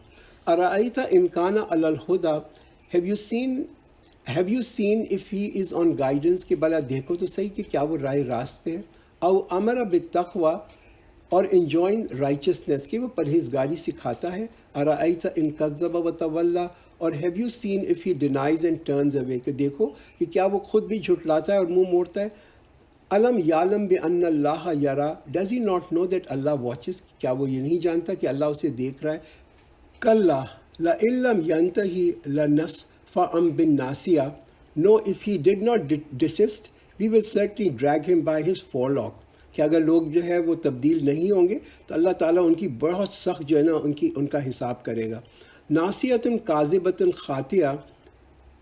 S1: أَرَأَيْتَ إِنْ كَانَ عَلَى الْهُدَىٰ، have you seen if he is on guidance، کہ بھلا دیکھو تو صحیح کہ کیا وہ رائے راست پہ ہے. او امر بالتقویٰ، اور enjoying righteousness، کہ وہ پرہیزگاری سکھاتا ہے. أَرَأَيْتَ إِنْ كَذَّبَ وَتَوَلَّىٰ، اور have you seen if he denies and turns away، کہ دیکھو کہ کیا وہ خود بھی جھٹلاتا ہے اور منہ موڑتا ہے. الم یعلم بأن اللہ یرا، does he not know that Allah watches, کیا وہ یہ نہیں جانتا کہ اللہ اسے دیکھ رہا ہے. کلا لئن لم ینتہی لنصفعا بالناصیہ، نو if he did not desist we will certainly drag him by his forelock، کہ اگر لوگ جو ہے وہ تبدیل نہیں ہوں گے تو اللہ تعالیٰ ان کی بہت سخت جو ہے نا ان کا حساب کرے گا. ناصیۃ کاذبۃ خاطیہ،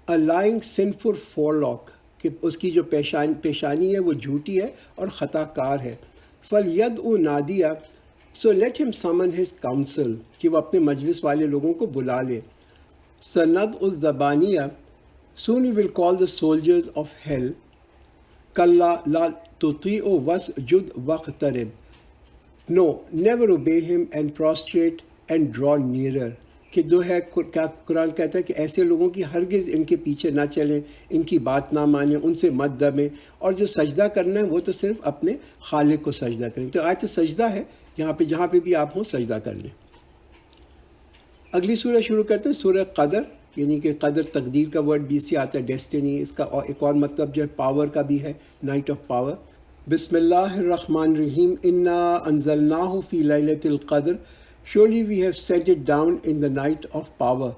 S1: a lying sinful forelock، کہ اس کی جو پیشانی ہے وہ جھوٹی ہے اور خطا کار ہے. فَلْيَدْعُ نَادِيَهَا، so let him summon his council، کہ وہ اپنے مجلس والے لوگوں کو بلا لے. سَنَدْعُ الزَّبَانِيَّةَ، soon we will call the soldiers of hell. كَلَّا لَا تُطِيعُ وَاسْجُدْ وَاقْتَرِب، no never obey him and prostrate and draw nearer، کہ جو ہے قرآن کہتا ہے کہ ایسے لوگوں کی ہرگز ان کے پیچھے نہ چلیں، ان کی بات نہ مانیں، ان سے مت دبیں، اور جو سجدہ کرنا ہے وہ تو صرف اپنے خالق کو سجدہ کریں. تو آیت سجدہ ہے یہاں پہ، جہاں پہ بھی آپ ہوں سجدہ کر لیں. اگلی سورہ شروع کرتے ہیں، سورہ قدر، یعنی کہ قدر تقدیر کا ورڈ بھی سے آتا ہے، ڈیسٹینی، اس کا ایک اور مطلب جو ہے پاور کا بھی ہے، نائٹ آف پاور. بسم اللہ الرحمن الرحیم. انا انزلناہ فی لیلۃ القدر، surely we have sent it down in the night of power.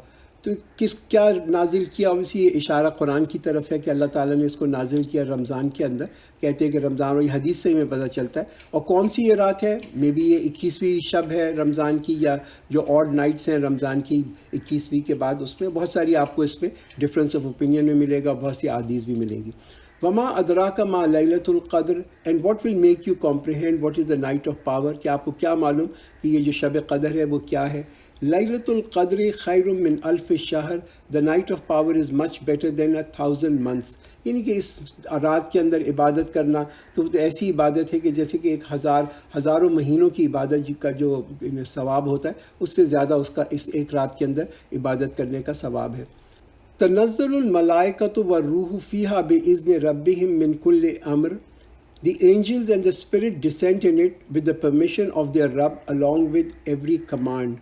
S1: تو کیا نازل کیا؟ اسی یہ اشارہ قرآن کی طرف ہے کہ اللہ تعالیٰ نے اس کو نازل کیا رمضان کے اندر. کہتے ہیں کہ رمضان، اور یہ حدیث سے ہمیں پتہ چلتا ہے. اور کون سی یہ رات ہے؟ مے بی یہ 21ویں شب ہے رمضان کی، یا جو آڈ نائٹس ہیں رمضان کی 21ویں کے بعد، اس میں بہت ساری آپ کو اس پہ ڈفرینس آف اوپینین میں ملے گا، بہت سی احادیث بھی ملیں گی. وما ادراک ما لیلۃ القدر، and what will make you comprehend what is the night of power, کہ آپ کو کیا معلوم کہ یہ جو شب قدر ہے وہ کیا ہے. لیلۃ القدر خیر من الف شہر، the night of power is much better than 1000 months. یعنی کہ اس رات کے اندر عبادت کرنا تو ایسی عبادت ہے کہ جیسے کہ ہزاروں مہینوں کی عبادت کا جو ثواب ہوتا ہے، اس سے زیادہ اس کا اس ایک رات کے اندر عبادت کرنے کا ثواب ہے. تنزل الملائکۃ والروح فیہا بإذن ربہم من کل امر، the angels and the spirit descend in it with the permission of their Rabb along with every command.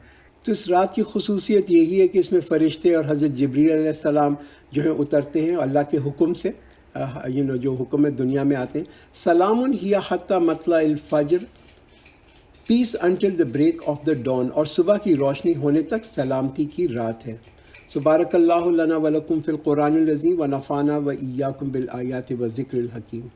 S1: تو اس رات کی خصوصیت یہی ہے کہ اس میں فرشتے اور حضرت جبریل علیہ السلام جو ہیں اترتے ہیں اللہ کے حکم سے، جو حکم دنیا میں آتے ہیں. سلام ہی حتی مطلع الفجر، peace until the break of the dawn, اور صبح کی روشنی ہونے تک سلامتی کی رات ہے. بارک اللہ لنا ولکم فی القرآن العظیم ونفعنا وإیاکم بالآیات والذکر الحکیم.